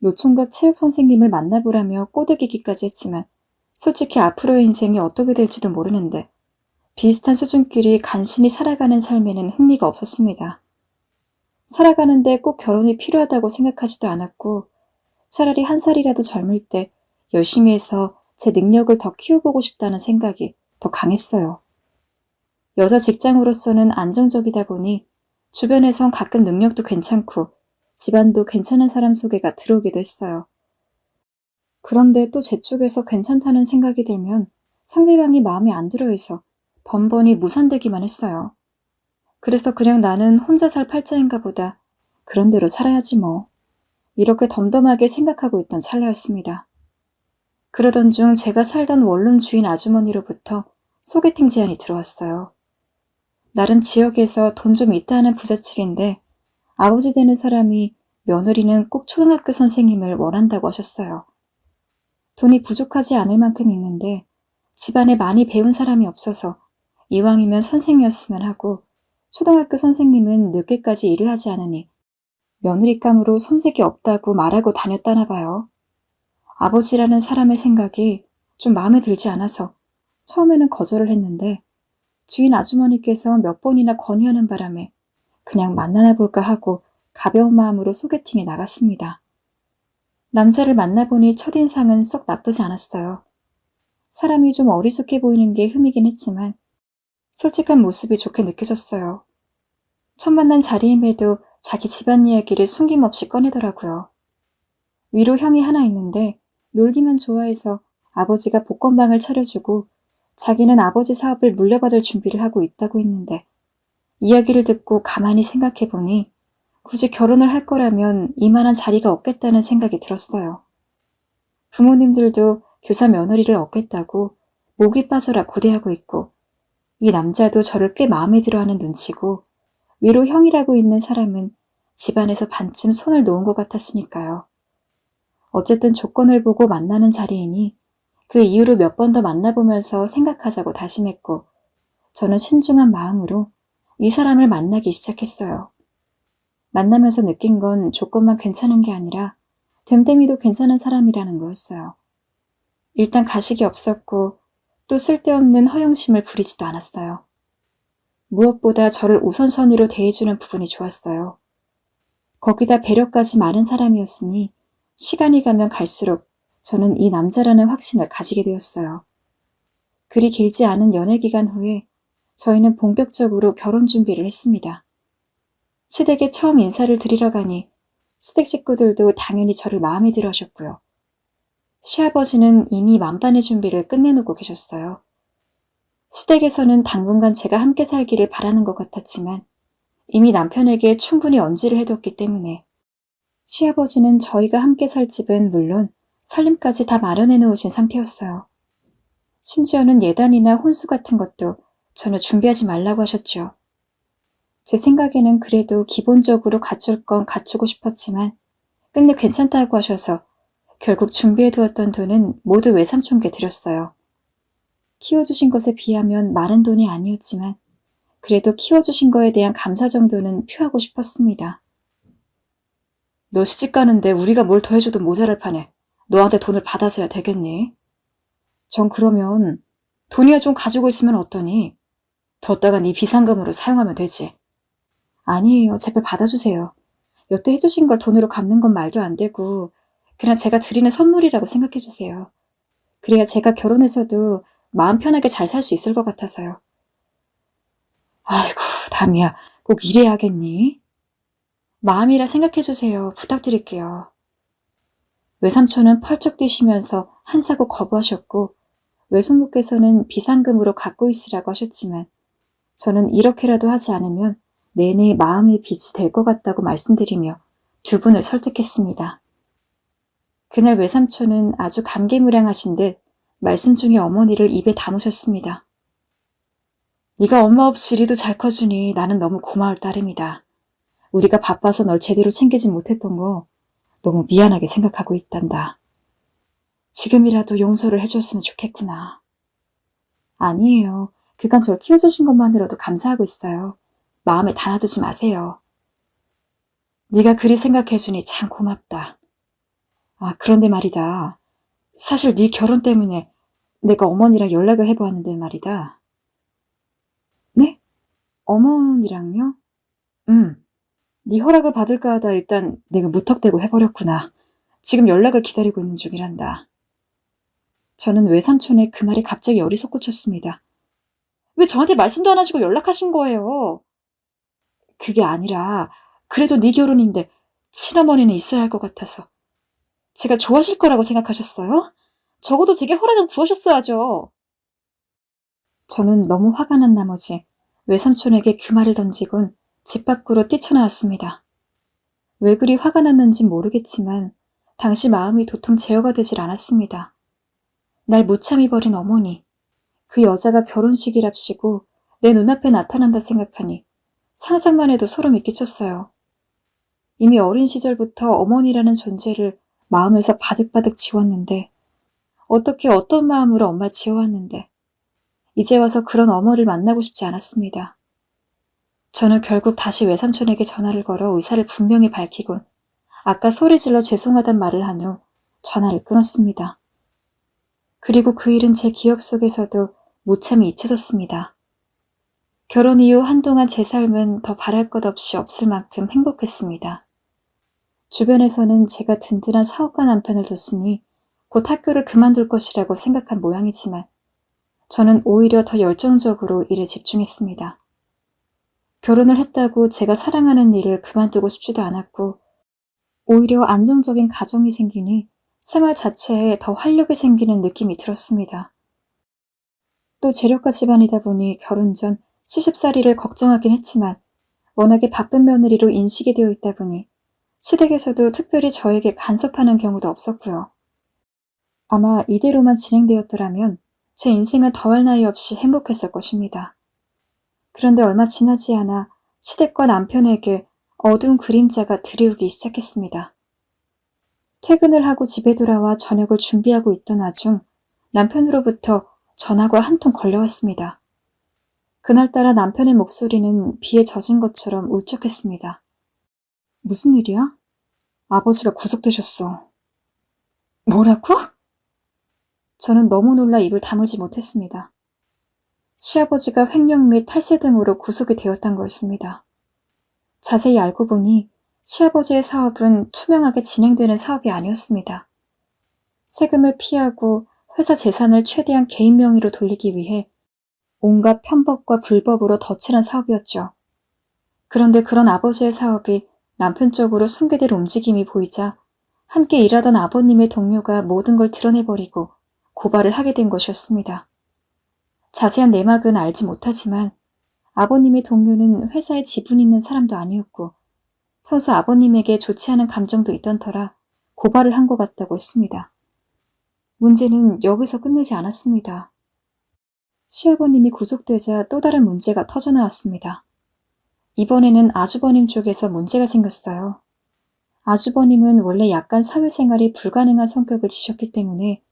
노총각 체육 선생님을 만나보라며 꼬드기기까지 했지만 솔직히 앞으로의 인생이 어떻게 될지도 모르는데 비슷한 수준끼리 간신히 살아가는 삶에는 흥미가 없었습니다. 살아가는데 꼭 결혼이 필요하다고 생각하지도 않았고 차라리 한 살이라도 젊을 때 열심히 해서 제 능력을 더 키워보고 싶다는 생각이 더 강했어요. 여자 직장으로서는 안정적이다 보니 주변에선 가끔 능력도 괜찮고 집안도 괜찮은 사람 소개가 들어오기도 했어요. 그런데 또 제 쪽에서 괜찮다는 생각이 들면 상대방이 마음에 안 들어 해서 번번이 무산되기만 했어요. 그래서 그냥 나는 혼자 살 팔자인가 보다. 그런 대로 살아야지 뭐. 이렇게 덤덤하게 생각하고 있던 찰나였습니다. 그러던 중 제가 살던 원룸 주인 아주머니로부터 소개팅 제안이 들어왔어요. 나름 지역에서 돈 좀 있다 하는 부잣집인데 아버지 되는 사람이 며느리는 꼭 초등학교 선생님을 원한다고 하셨어요. 돈이 부족하지 않을 만큼 있는데 집안에 많이 배운 사람이 없어서 이왕이면 선생이었으면 하고 초등학교 선생님은 늦게까지 일을 하지 않으니 며느리감으로 손색이 없다고 말하고 다녔다나 봐요. 아버지라는 사람의 생각이 좀 마음에 들지 않아서 처음에는 거절을 했는데 주인 아주머니께서 몇 번이나 권유하는 바람에 그냥 만나나 볼까 하고 가벼운 마음으로 소개팅에 나갔습니다. 남자를 만나보니 첫인상은 썩 나쁘지 않았어요. 사람이 좀 어리숙해 보이는 게 흠이긴 했지만 솔직한 모습이 좋게 느껴졌어요. 첫 만난 자리임에도 자기 집안 이야기를 숨김없이 꺼내더라고요. 위로 형이 하나 있는데 놀기만 좋아해서 아버지가 복권방을 차려주고 자기는 아버지 사업을 물려받을 준비를 하고 있다고 했는데 이야기를 듣고 가만히 생각해보니 굳이 결혼을 할 거라면 이만한 자리가 없겠다는 생각이 들었어요. 부모님들도 교사 며느리를 얻겠다고 목이 빠져라 고대하고 있고 이 남자도 저를 꽤 마음에 들어하는 눈치고 위로 형이라고 있는 사람은 집안에서 반쯤 손을 놓은 것 같았으니까요. 어쨌든 조건을 보고 만나는 자리이니 그 이후로 몇 번 더 만나보면서 생각하자고 다짐했고 저는 신중한 마음으로 이 사람을 만나기 시작했어요. 만나면서 느낀 건 조건만 괜찮은 게 아니라 됨됨이도 괜찮은 사람이라는 거였어요. 일단 가식이 없었고 또 쓸데없는 허영심을 부리지도 않았어요. 무엇보다 저를 우선순위로 대해주는 부분이 좋았어요. 거기다 배려까지 많은 사람이었으니 시간이 가면 갈수록 저는 이 남자라는 확신을 가지게 되었어요. 그리 길지 않은 연애 기간 후에 저희는 본격적으로 결혼 준비를 했습니다. 시댁에 처음 인사를 드리러 가니 시댁 식구들도 당연히 저를 마음에 들어 하셨고요. 시아버지는 이미 만반의 준비를 끝내놓고 계셨어요. 시댁에서는 당분간 제가 함께 살기를 바라는 것 같았지만 이미 남편에게 충분히 언지를 해뒀기 때문에 시아버지는 저희가 함께 살 집은 물론 살림까지 다 마련해 놓으신 상태였어요. 심지어는 예단이나 혼수 같은 것도 전혀 준비하지 말라고 하셨죠. 제 생각에는 그래도 기본적으로 갖출 건 갖추고 싶었지만 끝내 괜찮다고 하셔서 결국 준비해 두었던 돈은 모두 외삼촌께 드렸어요. 키워주신 것에 비하면 많은 돈이 아니었지만 그래도 키워주신 거에 대한 감사 정도는 표하고 싶었습니다. 너 시집 가는데 우리가 뭘 더 해줘도 모자랄 판에 너한테 돈을 받아서야 되겠니? 전 그러면 돈이야 좀 가지고 있으면 어떠니? 뒀다가 네 비상금으로 사용하면 되지. 아니에요. 제발 받아주세요. 여태 해주신 걸 돈으로 갚는 건 말도 안 되고 그냥 제가 드리는 선물이라고 생각해주세요. 그래야 제가 결혼해서도 마음 편하게 잘 살 수 있을 것 같아서요. 아이고, 담이야. 꼭 이래야 하겠니? 마음이라 생각해주세요. 부탁드릴게요. 외삼촌은 펄쩍 뛰시면서 한사고 거부하셨고 외숙모께서는 비상금으로 갖고 있으라고 하셨지만 저는 이렇게라도 하지 않으면 내내 마음의 빚이 될 것 같다고 말씀드리며 두 분을 설득했습니다. 그날 외삼촌은 아주 감개무량하신 듯 말씀 중에 어머니를 입에 담으셨습니다. 네가 엄마 없이 이리도 잘 커주니 나는 너무 고마울 따름이다. 우리가 바빠서 널 제대로 챙기지 못했던 거 너무 미안하게 생각하고 있단다. 지금이라도 용서를 해줬으면 좋겠구나. 아니에요. 그간 절 키워주신 것만으로도 감사하고 있어요. 마음에 담아두지 마세요. 네가 그리 생각해주니 참 고맙다. 아, 그런데 말이다. 사실 네 결혼 때문에 내가 어머니랑 연락을 해보았는데 말이다. 네? 어머니랑요? 네 허락을 받을까 하다 일단 내가 무턱대고 해버렸구나. 지금 연락을 기다리고 있는 중이란다. 저는 외삼촌의 그 말이 갑자기 열이 솟구쳤습니다. 왜 저한테 말씀도 안 하시고 연락하신 거예요? 그게 아니라 그래도 네 결혼인데 친어머니는 있어야 할 것 같아서. 제가 좋아하실 거라고 생각하셨어요? 적어도 제게 허락은 구하셨어야죠. 저는 너무 화가 난 나머지 외삼촌에게 그 말을 던지곤 집 밖으로 뛰쳐나왔습니다. 왜 그리 화가 났는진 모르겠지만 당시 마음이 도통 제어가 되질 않았습니다. 날 무참히 버린 어머니, 그 여자가 결혼식이랍시고 내 눈앞에 나타난다 생각하니 상상만 해도 소름이 끼쳤어요. 이미 어린 시절부터 어머니라는 존재를 마음에서 바득바득 지웠는데 어떻게 어떤 마음으로 엄마를 지어왔는데 이제 와서 그런 어머니를 만나고 싶지 않았습니다. 저는 결국 다시 외삼촌에게 전화를 걸어 의사를 분명히 밝히곤 아까 소리질러 죄송하단 말을 한 후 전화를 끊었습니다. 그리고 그 일은 제 기억 속에서도 무참히 잊혀졌습니다. 결혼 이후 한동안 제 삶은 더 바랄 것 없이 없을 만큼 행복했습니다. 주변에서는 제가 든든한 사업가 남편을 뒀으니 곧 학교를 그만둘 것이라고 생각한 모양이지만 저는 오히려 더 열정적으로 일에 집중했습니다. 결혼을 했다고 제가 사랑하는 일을 그만두고 싶지도 않았고 오히려 안정적인 가정이 생기니 생활 자체에 더 활력이 생기는 느낌이 들었습니다. 또 재력가 집안이다 보니 결혼 전 시집살이를 걱정하긴 했지만 워낙에 바쁜 며느리로 인식이 되어 있다 보니 시댁에서도 특별히 저에게 간섭하는 경우도 없었고요. 아마 이대로만 진행되었더라면 제 인생은 더할 나위 없이 행복했을 것입니다. 그런데 얼마 지나지 않아 시댁과 남편에게 어두운 그림자가 드리우기 시작했습니다. 퇴근을 하고 집에 돌아와 저녁을 준비하고 있던 와중 남편으로부터 전화가 한 통 걸려왔습니다. 그날따라 남편의 목소리는 비에 젖은 것처럼 울적했습니다. 무슨 일이야? 아버지가 구속되셨어. 뭐라고? 저는 너무 놀라 입을 다물지 못했습니다. 시아버지가 횡령 및 탈세 등으로 구속이 되었단 거였습니다. 자세히 알고 보니 시아버지의 사업은 투명하게 진행되는 사업이 아니었습니다. 세금을 피하고 회사 재산을 최대한 개인 명의로 돌리기 위해 온갖 편법과 불법으로 덧칠한 사업이었죠. 그런데 그런 아버지의 사업이 남편 쪽으로 숨게될 움직임이 보이자 함께 일하던 아버님의 동료가 모든 걸 드러내버리고 고발을 하게 된 것이었습니다. 자세한 내막은 알지 못하지만 아버님의 동료는 회사에 지분 있는 사람도 아니었고 평소 아버님에게 좋지 않은 감정도 있던 터라 고발을 한 것 같다고 했습니다. 문제는 여기서 끝내지 않았습니다. 시아버님이 구속되자 또 다른 문제가 터져나왔습니다. 이번에는 아주버님 쪽에서 문제가 생겼어요. 아주버님은 원래 약간 사회생활이 불가능한 성격을 지셨기 때문에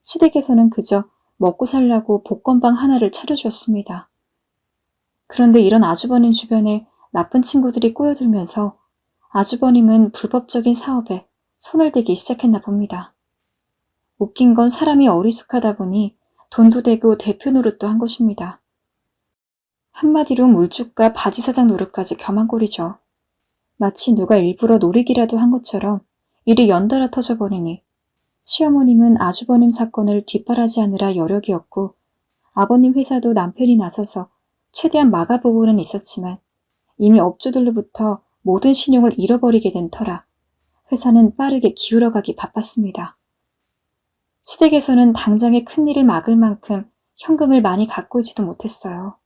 시댁에서는 그저 먹고 살라고 복권방 하나를 차려주었습니다. 그런데 이런 아주버님 주변에 나쁜 친구들이 꼬여들면서 아주버님은 불법적인 사업에 손을 대기 시작했나 봅니다. 웃긴 건 사람이 어리숙하다 보니 돈도 되고 대표 노릇도 한 것입니다. 한마디로 물주가 바지사장 노릇까지 겸한 꼴이죠. 마치 누가 일부러 노리기라도 한 것처럼 일이 연달아 터져버리니 시어머님은 아주버님 사건을 뒷바라지하느라 여력이었고 아버님 회사도 남편이 나서서 최대한 막아보고는 있었지만 이미 업주들로부터 모든 신용을 잃어버리게 된 터라 회사는 빠르게 기울어가기 바빴습니다. 시댁에서는 당장의 큰일을 막을 만큼 현금을 많이 갖고 있지도 못했어요.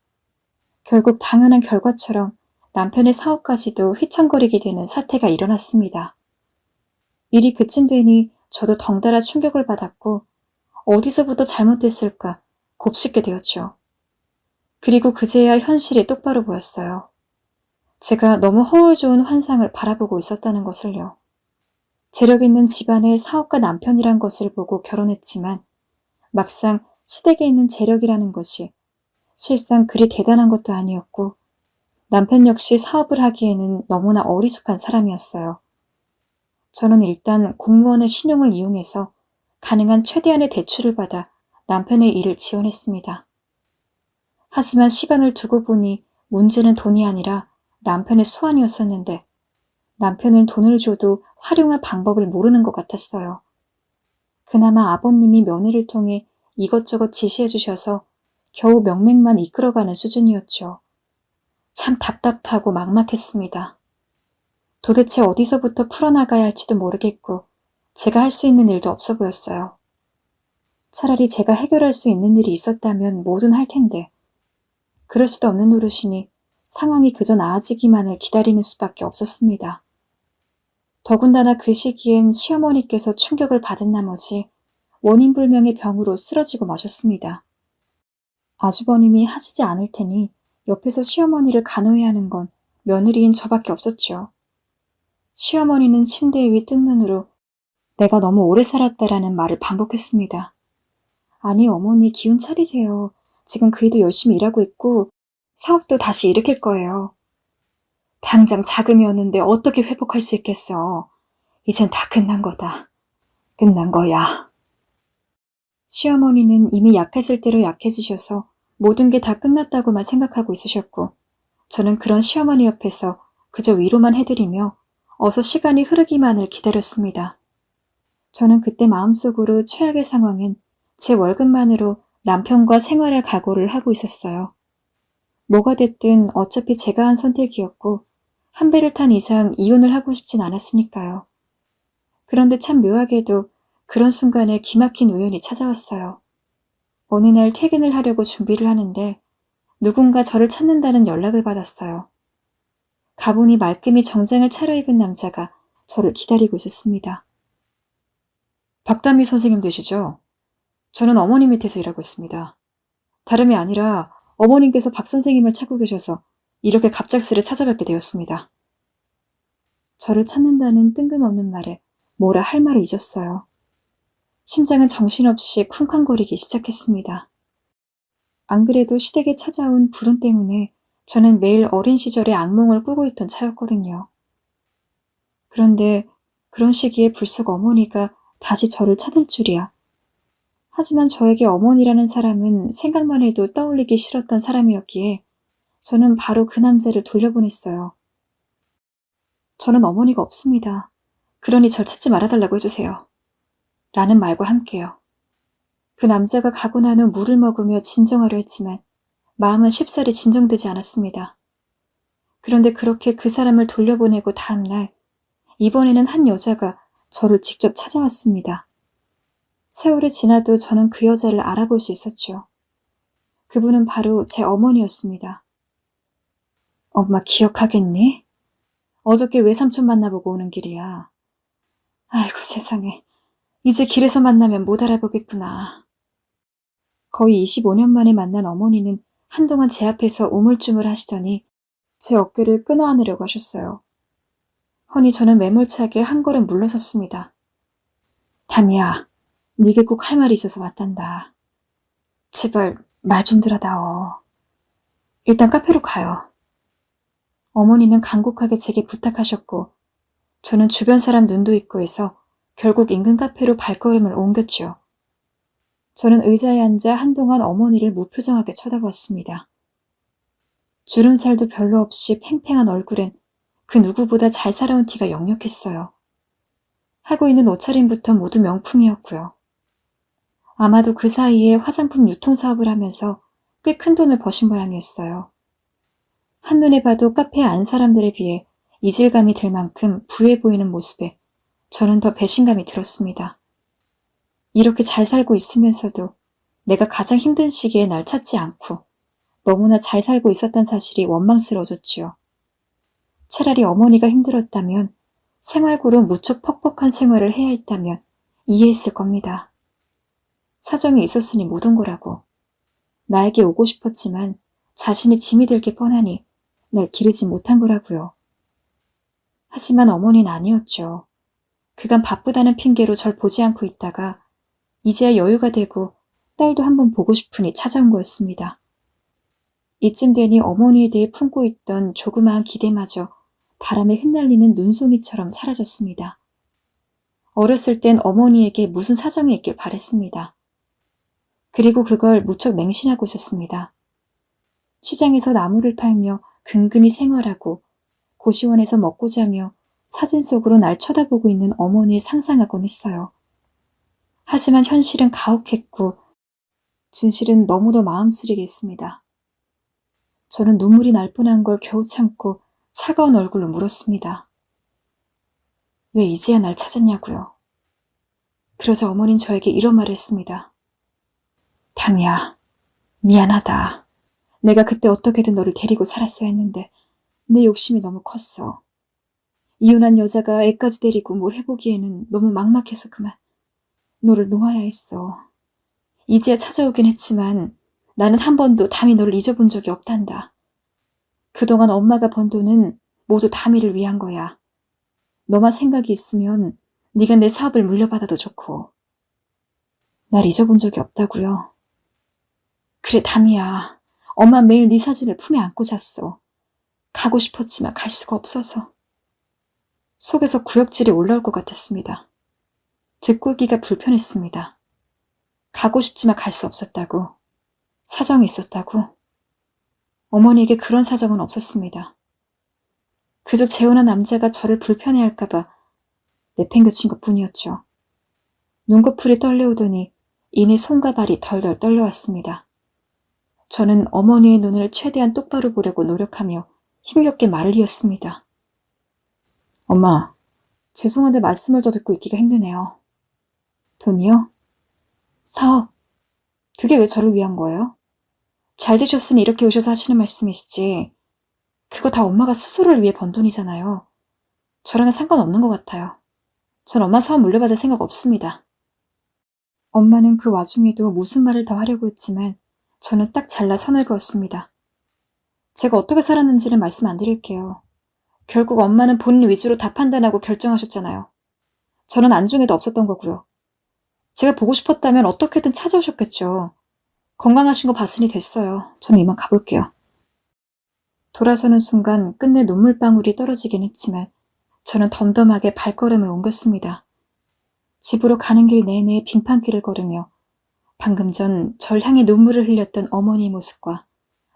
결국 당연한 결과처럼 남편의 사업까지도 휘청거리게 되는 사태가 일어났습니다. 일이 그쯤 되니 저도 덩달아 충격을 받았고 어디서부터 잘못됐을까 곱씹게 되었죠. 그리고 그제야 현실이 똑바로 보였어요. 제가 너무 허울 좋은 환상을 바라보고 있었다는 것을요. 재력 있는 집안의 사업가 남편이란 것을 보고 결혼했지만 막상 시댁에 있는 재력이라는 것이 실상 그리 대단한 것도 아니었고 남편 역시 사업을 하기에는 너무나 어리숙한 사람이었어요. 저는 일단 공무원의 신용을 이용해서 가능한 최대한의 대출을 받아 남편의 일을 지원했습니다. 하지만 시간을 두고 보니 문제는 돈이 아니라 남편의 수완이었었는데 남편은 돈을 줘도 활용할 방법을 모르는 것 같았어요. 그나마 아버님이 며느리를 통해 이것저것 지시해 주셔서 겨우 명맥만 이끌어가는 수준이었죠. 참 답답하고 막막했습니다. 도대체 어디서부터 풀어나가야 할지도 모르겠고 제가 할 수 있는 일도 없어 보였어요. 차라리 제가 해결할 수 있는 일이 있었다면 뭐든 할 텐데 그럴 수도 없는 노릇이니 상황이 그저 나아지기만을 기다리는 수밖에 없었습니다. 더군다나 그 시기엔 시어머니께서 충격을 받은 나머지 원인불명의 병으로 쓰러지고 마셨습니다. 아주버님이 하시지 않을 테니 옆에서 시어머니를 간호해야 하는 건 며느리인 저밖에 없었죠. 시어머니는 침대 위 뜬 눈으로 내가 너무 오래 살았다라는 말을 반복했습니다. 아니 어머니 기운 차리세요. 지금 그이도 열심히 일하고 있고 사업도 다시 일으킬 거예요. 당장 자금이 없는데 어떻게 회복할 수 있겠어. 이젠 다 끝난 거다. 끝난 거야. 시어머니는 이미 약해질 대로 약해지셔서 모든 게 다 끝났다고만 생각하고 있으셨고 저는 그런 시어머니 옆에서 그저 위로만 해드리며 어서 시간이 흐르기만을 기다렸습니다. 저는 그때 마음속으로 최악의 상황은 제 월급만으로 남편과 생활할 각오를 하고 있었어요. 뭐가 됐든 어차피 제가 한 선택이었고 한 배를 탄 이상 이혼을 하고 싶진 않았으니까요. 그런데 참 묘하게도 그런 순간에 기막힌 우연이 찾아왔어요. 어느 날 퇴근을 하려고 준비를 하는데 누군가 저를 찾는다는 연락을 받았어요. 가보니 말끔히 정장을 차려입은 남자가 저를 기다리고 있었습니다. 박담미 선생님 되시죠? 저는 어머니 밑에서 일하고 있습니다. 다름이 아니라 어머님께서 박 선생님을 찾고 계셔서 이렇게 갑작스레 찾아뵙게 되었습니다. 저를 찾는다는 뜬금없는 말에 뭐라 할 말을 잊었어요. 심장은 정신없이 쿵쾅거리기 시작했습니다. 안 그래도 시댁에 찾아온 불운 때문에 저는 매일 어린 시절에 악몽을 꾸고 있던 차였거든요. 그런데 그런 시기에 불쑥 어머니가 다시 저를 찾을 줄이야. 하지만 저에게 어머니라는 사람은 생각만 해도 떠올리기 싫었던 사람이었기에 저는 바로 그 남자를 돌려보냈어요. 저는 어머니가 없습니다. 그러니 절 찾지 말아달라고 해주세요. 라는 말과 함께요. 그 남자가 가고 난 후 물을 먹으며 진정하려 했지만 마음은 쉽사리 진정되지 않았습니다. 그런데 그렇게 그 사람을 돌려보내고 다음 날 이번에는 한 여자가 저를 직접 찾아왔습니다. 세월이 지나도 저는 그 여자를 알아볼 수 있었죠. 그분은 바로 제 어머니였습니다. 엄마 기억하겠니? 어저께 외삼촌 만나보고 오는 길이야. 아이고 세상에. 이제 길에서 만나면 못 알아보겠구나. 거의 25년 만에 만난 어머니는 한동안 제 앞에서 우물쭈물 하시더니 제 어깨를 끊어 안으려고 하셨어요. 허니 저는 매몰차게 한 걸음 물러섰습니다. 담이야, 네게 꼭 할 말이 있어서 왔단다. 제발 말 좀 들어다오. 일단 카페로 가요. 어머니는 간곡하게 제게 부탁하셨고 저는 주변 사람 눈도 있고 해서 결국 인근 카페로 발걸음을 옮겼죠. 저는 의자에 앉아 한동안 어머니를 무표정하게 쳐다봤습니다. 주름살도 별로 없이 팽팽한 얼굴엔 그 누구보다 잘 살아온 티가 역력했어요. 하고 있는 옷차림부터 모두 명품이었고요. 아마도 그 사이에 화장품 유통사업을 하면서 꽤 큰 돈을 버신 모양이었어요. 한눈에 봐도 카페 안 사람들에 비해 이질감이 들 만큼 부해 보이는 모습에 저는 더 배신감이 들었습니다. 이렇게 잘 살고 있으면서도 내가 가장 힘든 시기에 날 찾지 않고 너무나 잘 살고 있었단 사실이 원망스러워졌지요. 차라리 어머니가 힘들었다면 생활고로 무척 퍽퍽한 생활을 해야 했다면 이해했을 겁니다. 사정이 있었으니 못 온 거라고. 나에게 오고 싶었지만 자신이 짐이 될 게 뻔하니 날 기르지 못한 거라고요. 하지만 어머니는 아니었죠. 그간 바쁘다는 핑계로 절 보지 않고 있다가 이제야 여유가 되고 딸도 한번 보고 싶으니 찾아온 거였습니다. 이쯤 되니 어머니에 대해 품고 있던 조그마한 기대마저 바람에 흩날리는 눈송이처럼 사라졌습니다. 어렸을 땐 어머니에게 무슨 사정이 있길 바랬습니다. 그리고 그걸 무척 맹신하고 있었습니다. 시장에서 나무를 팔며 근근히 생활하고 고시원에서 먹고 자며 사진 속으로 날 쳐다보고 있는 어머니를 상상하곤 했어요. 하지만 현실은 가혹했고 진실은 너무도 마음 쓰리게 했습니다. 저는 눈물이 날 뻔한 걸 겨우 참고 차가운 얼굴로 물었습니다. 왜 이제야 날 찾았냐고요. 그러자 어머니는 저에게 이런 말을 했습니다. 담이야, 미안하다. 내가 그때 어떻게든 너를 데리고 살았어야 했는데 내 욕심이 너무 컸어. 이혼한 여자가 애까지 데리고 뭘 해보기에는 너무 막막해서 그만. 너를 놓아야 했어. 이제야 찾아오긴 했지만 나는 한 번도 담이 너를 잊어본 적이 없단다. 그동안 엄마가 번 돈은 모두 담이를 위한 거야. 너만 생각이 있으면 네가 내 사업을 물려받아도 좋고. 날 잊어본 적이 없다고요. 그래 담이야. 엄마 매일 네 사진을 품에 안고 잤어. 가고 싶었지만 갈 수가 없어서. 속에서 구역질이 올라올 것 같았습니다. 듣고 있기가 불편했습니다. 가고 싶지만 갈 수 없었다고. 사정이 있었다고. 어머니에게 그런 사정은 없었습니다. 그저 재혼한 남자가 저를 불편해할까봐 내팽겨친 것뿐이었죠. 눈꺼풀이 떨려오더니 이내 손과 발이 덜덜 떨려왔습니다. 저는 어머니의 눈을 최대한 똑바로 보려고 노력하며 힘겹게 말을 이었습니다. 엄마, 죄송한데 말씀을 더 듣고 있기가 힘드네요. 돈이요? 사업. 그게 왜 저를 위한 거예요? 잘 되셨으니 이렇게 오셔서 하시는 말씀이시지. 그거 다 엄마가 스스로를 위해 번 돈이잖아요. 저랑은 상관없는 것 같아요. 전 엄마 사업 물려받을 생각 없습니다. 엄마는 그 와중에도 무슨 말을 더 하려고 했지만 저는 딱 잘라 선을 그었습니다. 제가 어떻게 살았는지는 말씀 안 드릴게요. 결국 엄마는 본인 위주로 다 판단하고 결정하셨잖아요. 저는 안중에도 없었던 거고요. 제가 보고 싶었다면 어떻게든 찾아오셨겠죠. 건강하신 거 봤으니 됐어요. 저는 이만 가볼게요. 돌아서는 순간 끝내 눈물방울이 떨어지긴 했지만 저는 덤덤하게 발걸음을 옮겼습니다. 집으로 가는 길 내내 빙판길을 걸으며 방금 전 절 향해 눈물을 흘렸던 어머니의 모습과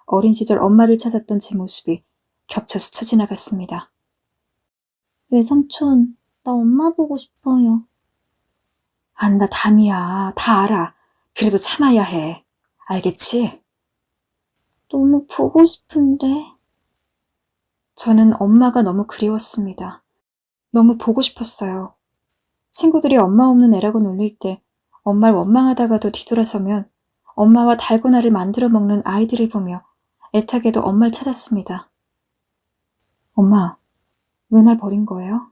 어린 시절 엄마를 찾았던 제 모습이 겹쳐 스쳐 지나갔습니다. 외삼촌, 나 엄마 보고 싶어요. 안다 담이야. 다 알아. 그래도 참아야 해. 알겠지? 너무 보고 싶은데. 저는 엄마가 너무 그리웠습니다. 너무 보고 싶었어요. 친구들이 엄마 없는 애라고 놀릴 때 엄마를 원망하다가도 뒤돌아서면 엄마와 달고나를 만들어 먹는 아이들을 보며 애타게도 엄마를 찾았습니다. 엄마, 왜 날 버린 거예요?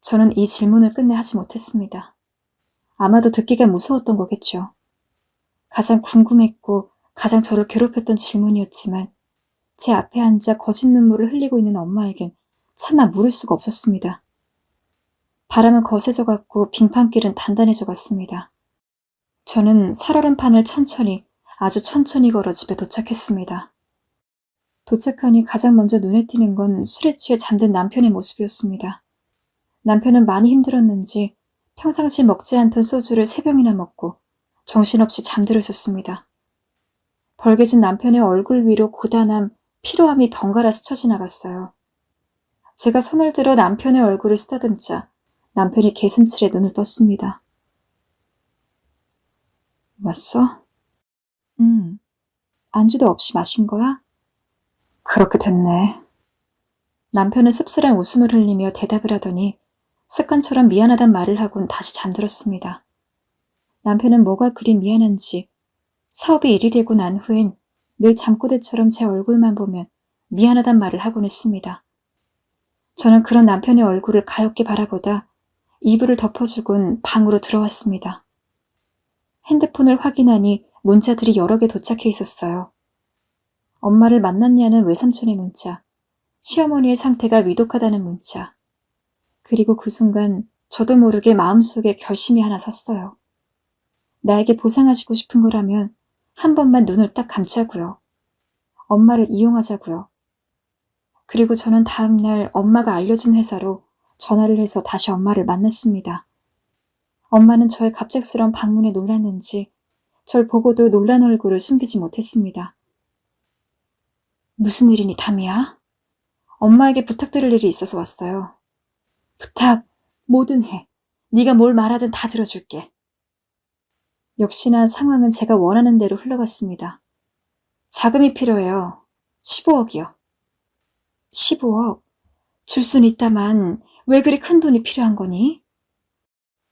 저는 이 질문을 끝내 하지 못했습니다. 아마도 듣기가 무서웠던 거겠죠. 가장 궁금했고 가장 저를 괴롭혔던 질문이었지만 제 앞에 앉아 거짓 눈물을 흘리고 있는 엄마에겐 차마 물을 수가 없었습니다. 바람은 거세져 갔고 빙판길은 단단해져 갔습니다. 저는 살얼음판을 아주 천천히 걸어 집에 도착했습니다. 도착하니 가장 먼저 눈에 띄는 건 술에 취해 잠든 남편의 모습이었습니다. 남편은 많이 힘들었는지 평상시 먹지 않던 소주를 3병이나 먹고 정신없이 잠들어 있었습니다. 벌개진 남편의 얼굴 위로 고단함, 피로함이 번갈아 스쳐 지나갔어요. 제가 손을 들어 남편의 얼굴을 쓰다듬자 남편이 개슴츠레 눈을 떴습니다. 왔어? 안주도 없이 마신 거야? 그렇게 됐네. 남편은 씁쓸한 웃음을 흘리며 대답을 하더니 습관처럼 미안하단 말을 하곤 다시 잠들었습니다. 남편은 뭐가 그리 미안한지 사업이 일이 되고 난 후엔 늘 잠꼬대처럼 제 얼굴만 보면 미안하단 말을 하곤 했습니다. 저는 그런 남편의 얼굴을 가엾게 바라보다 이불을 덮어주곤 방으로 들어왔습니다. 핸드폰을 확인하니 문자들이 여러 개 도착해 있었어요. 엄마를 만났냐는 외삼촌의 문자, 시어머니의 상태가 위독하다는 문자, 그리고 그 순간 저도 모르게 마음속에 결심이 하나 섰어요. 나에게 보상하시고 싶은 거라면 한 번만 눈을 딱 감자고요. 엄마를 이용하자고요. 그리고 저는 다음날 엄마가 알려준 회사로 전화를 해서 다시 엄마를 만났습니다. 엄마는 저의 갑작스러운 방문에 놀랐는지 절 보고도 놀란 얼굴을 숨기지 못했습니다. 무슨 일이니, 담이야? 엄마에게 부탁드릴 일이 있어서 왔어요. 부탁, 뭐든 해. 네가 뭘 말하든 다 들어줄게. 역시나 상황은 제가 원하는 대로 흘러갔습니다. 자금이 필요해요. 15억이요. 15억? 줄 순 있다만 왜 그리 큰 돈이 필요한 거니?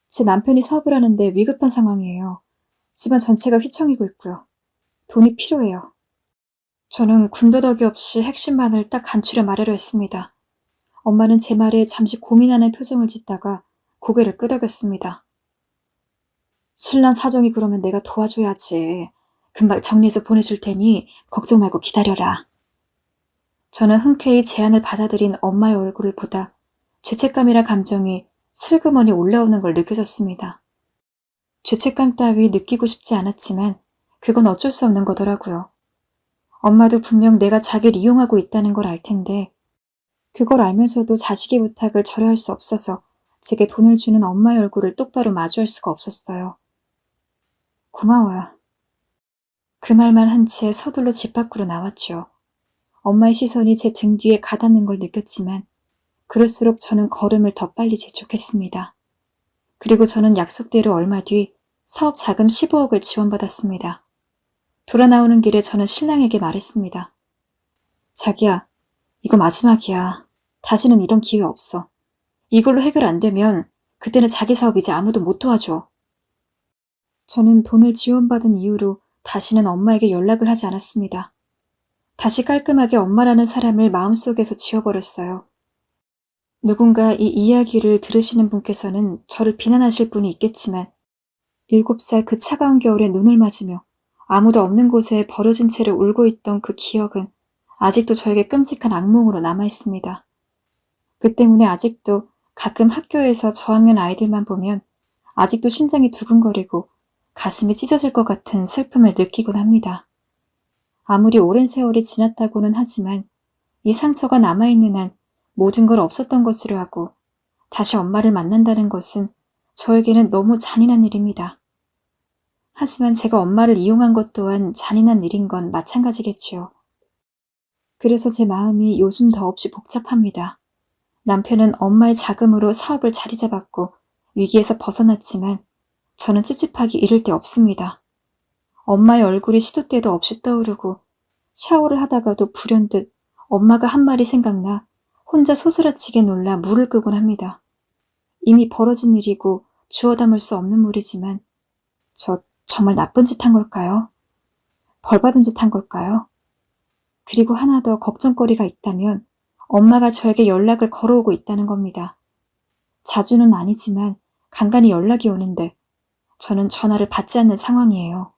제 남편이 사업을 하는데 위급한 상황이에요. 집안 전체가 휘청이고 있고요. 돈이 필요해요. 저는 군더더기 없이 핵심만을 딱 간추려 말하려 했습니다. 엄마는 제 말에 잠시 고민하는 표정을 짓다가 고개를 끄덕였습니다. 신랑 사정이 그러면 내가 도와줘야지. 금방 정리해서 보내줄 테니 걱정 말고 기다려라. 저는 흔쾌히 제안을 받아들인 엄마의 얼굴을 보다 죄책감이라 감정이 슬그머니 올라오는 걸 느껴졌습니다. 죄책감 따위 느끼고 싶지 않았지만 그건 어쩔 수 없는 거더라고요. 엄마도 분명 내가 자기를 이용하고 있다는 걸 알 텐데 그걸 알면서도 자식의 부탁을 절여할 수 없어서 제게 돈을 주는 엄마의 얼굴을 똑바로 마주할 수가 없었어요. 고마워요. 그 말만 한 채 서둘러 집 밖으로 나왔죠. 엄마의 시선이 제 등 뒤에 가닿는 걸 느꼈지만 그럴수록 저는 걸음을 더 빨리 재촉했습니다. 그리고 저는 약속대로 얼마 뒤 사업 자금 15억을 지원받았습니다. 돌아 나오는 길에 저는 신랑에게 말했습니다. 자기야, 이거 마지막이야. 다시는 이런 기회 없어. 이걸로 해결 안 되면 그때는 자기 사업 이제 아무도 못 도와줘. 저는 돈을 지원받은 이후로 다시는 엄마에게 연락을 하지 않았습니다. 다시 깔끔하게 엄마라는 사람을 마음속에서 지워버렸어요. 누군가 이 이야기를 들으시는 분께서는 저를 비난하실 분이 있겠지만 7살 그 차가운 겨울에 눈을 맞으며 아무도 없는 곳에 버려진 채로 울고 있던 그 기억은 아직도 저에게 끔찍한 악몽으로 남아있습니다. 그 때문에 아직도 가끔 학교에서 저학년 아이들만 보면 아직도 심장이 두근거리고 가슴이 찢어질 것 같은 슬픔을 느끼곤 합니다. 아무리 오랜 세월이 지났다고는 하지만 이 상처가 남아있는 한 모든 걸 없었던 것으로 하고 다시 엄마를 만난다는 것은 저에게는 너무 잔인한 일입니다. 하지만 제가 엄마를 이용한 것 또한 잔인한 일인 건 마찬가지겠지요. 그래서 제 마음이 요즘 더없이 복잡합니다. 남편은 엄마의 자금으로 사업을 자리 잡았고 위기에서 벗어났지만 저는 찝찝하기 이를 데 없습니다. 엄마의 얼굴이 시도 때도 없이 떠오르고 샤워를 하다가도 불현듯 엄마가 한 말이 생각나 혼자 소스라치게 놀라 물을 끄곤 합니다. 이미 벌어진 일이고 주워 담을 수 없는 물이지만 저 정말 나쁜 짓 한 걸까요? 벌 받은 짓 한 걸까요? 그리고 하나 더 걱정거리가 있다면 엄마가 저에게 연락을 걸어오고 있다는 겁니다. 자주는 아니지만 간간히 연락이 오는데 저는 전화를 받지 않는 상황이에요.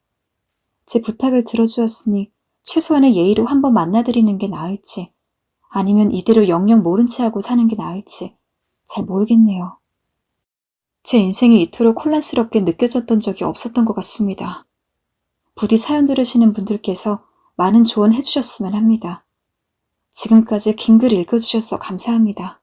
제 부탁을 들어주었으니 최소한의 예의로 한번 만나드리는 게 나을지, 아니면 이대로 영영 모른 채 하고 사는 게 나을지 잘 모르겠네요. 제 인생이 이토록 혼란스럽게 느껴졌던 적이 없었던 것 같습니다. 부디 사연 들으시는 분들께서 많은 조언 해주셨으면 합니다. 지금까지 긴 글 읽어주셔서 감사합니다.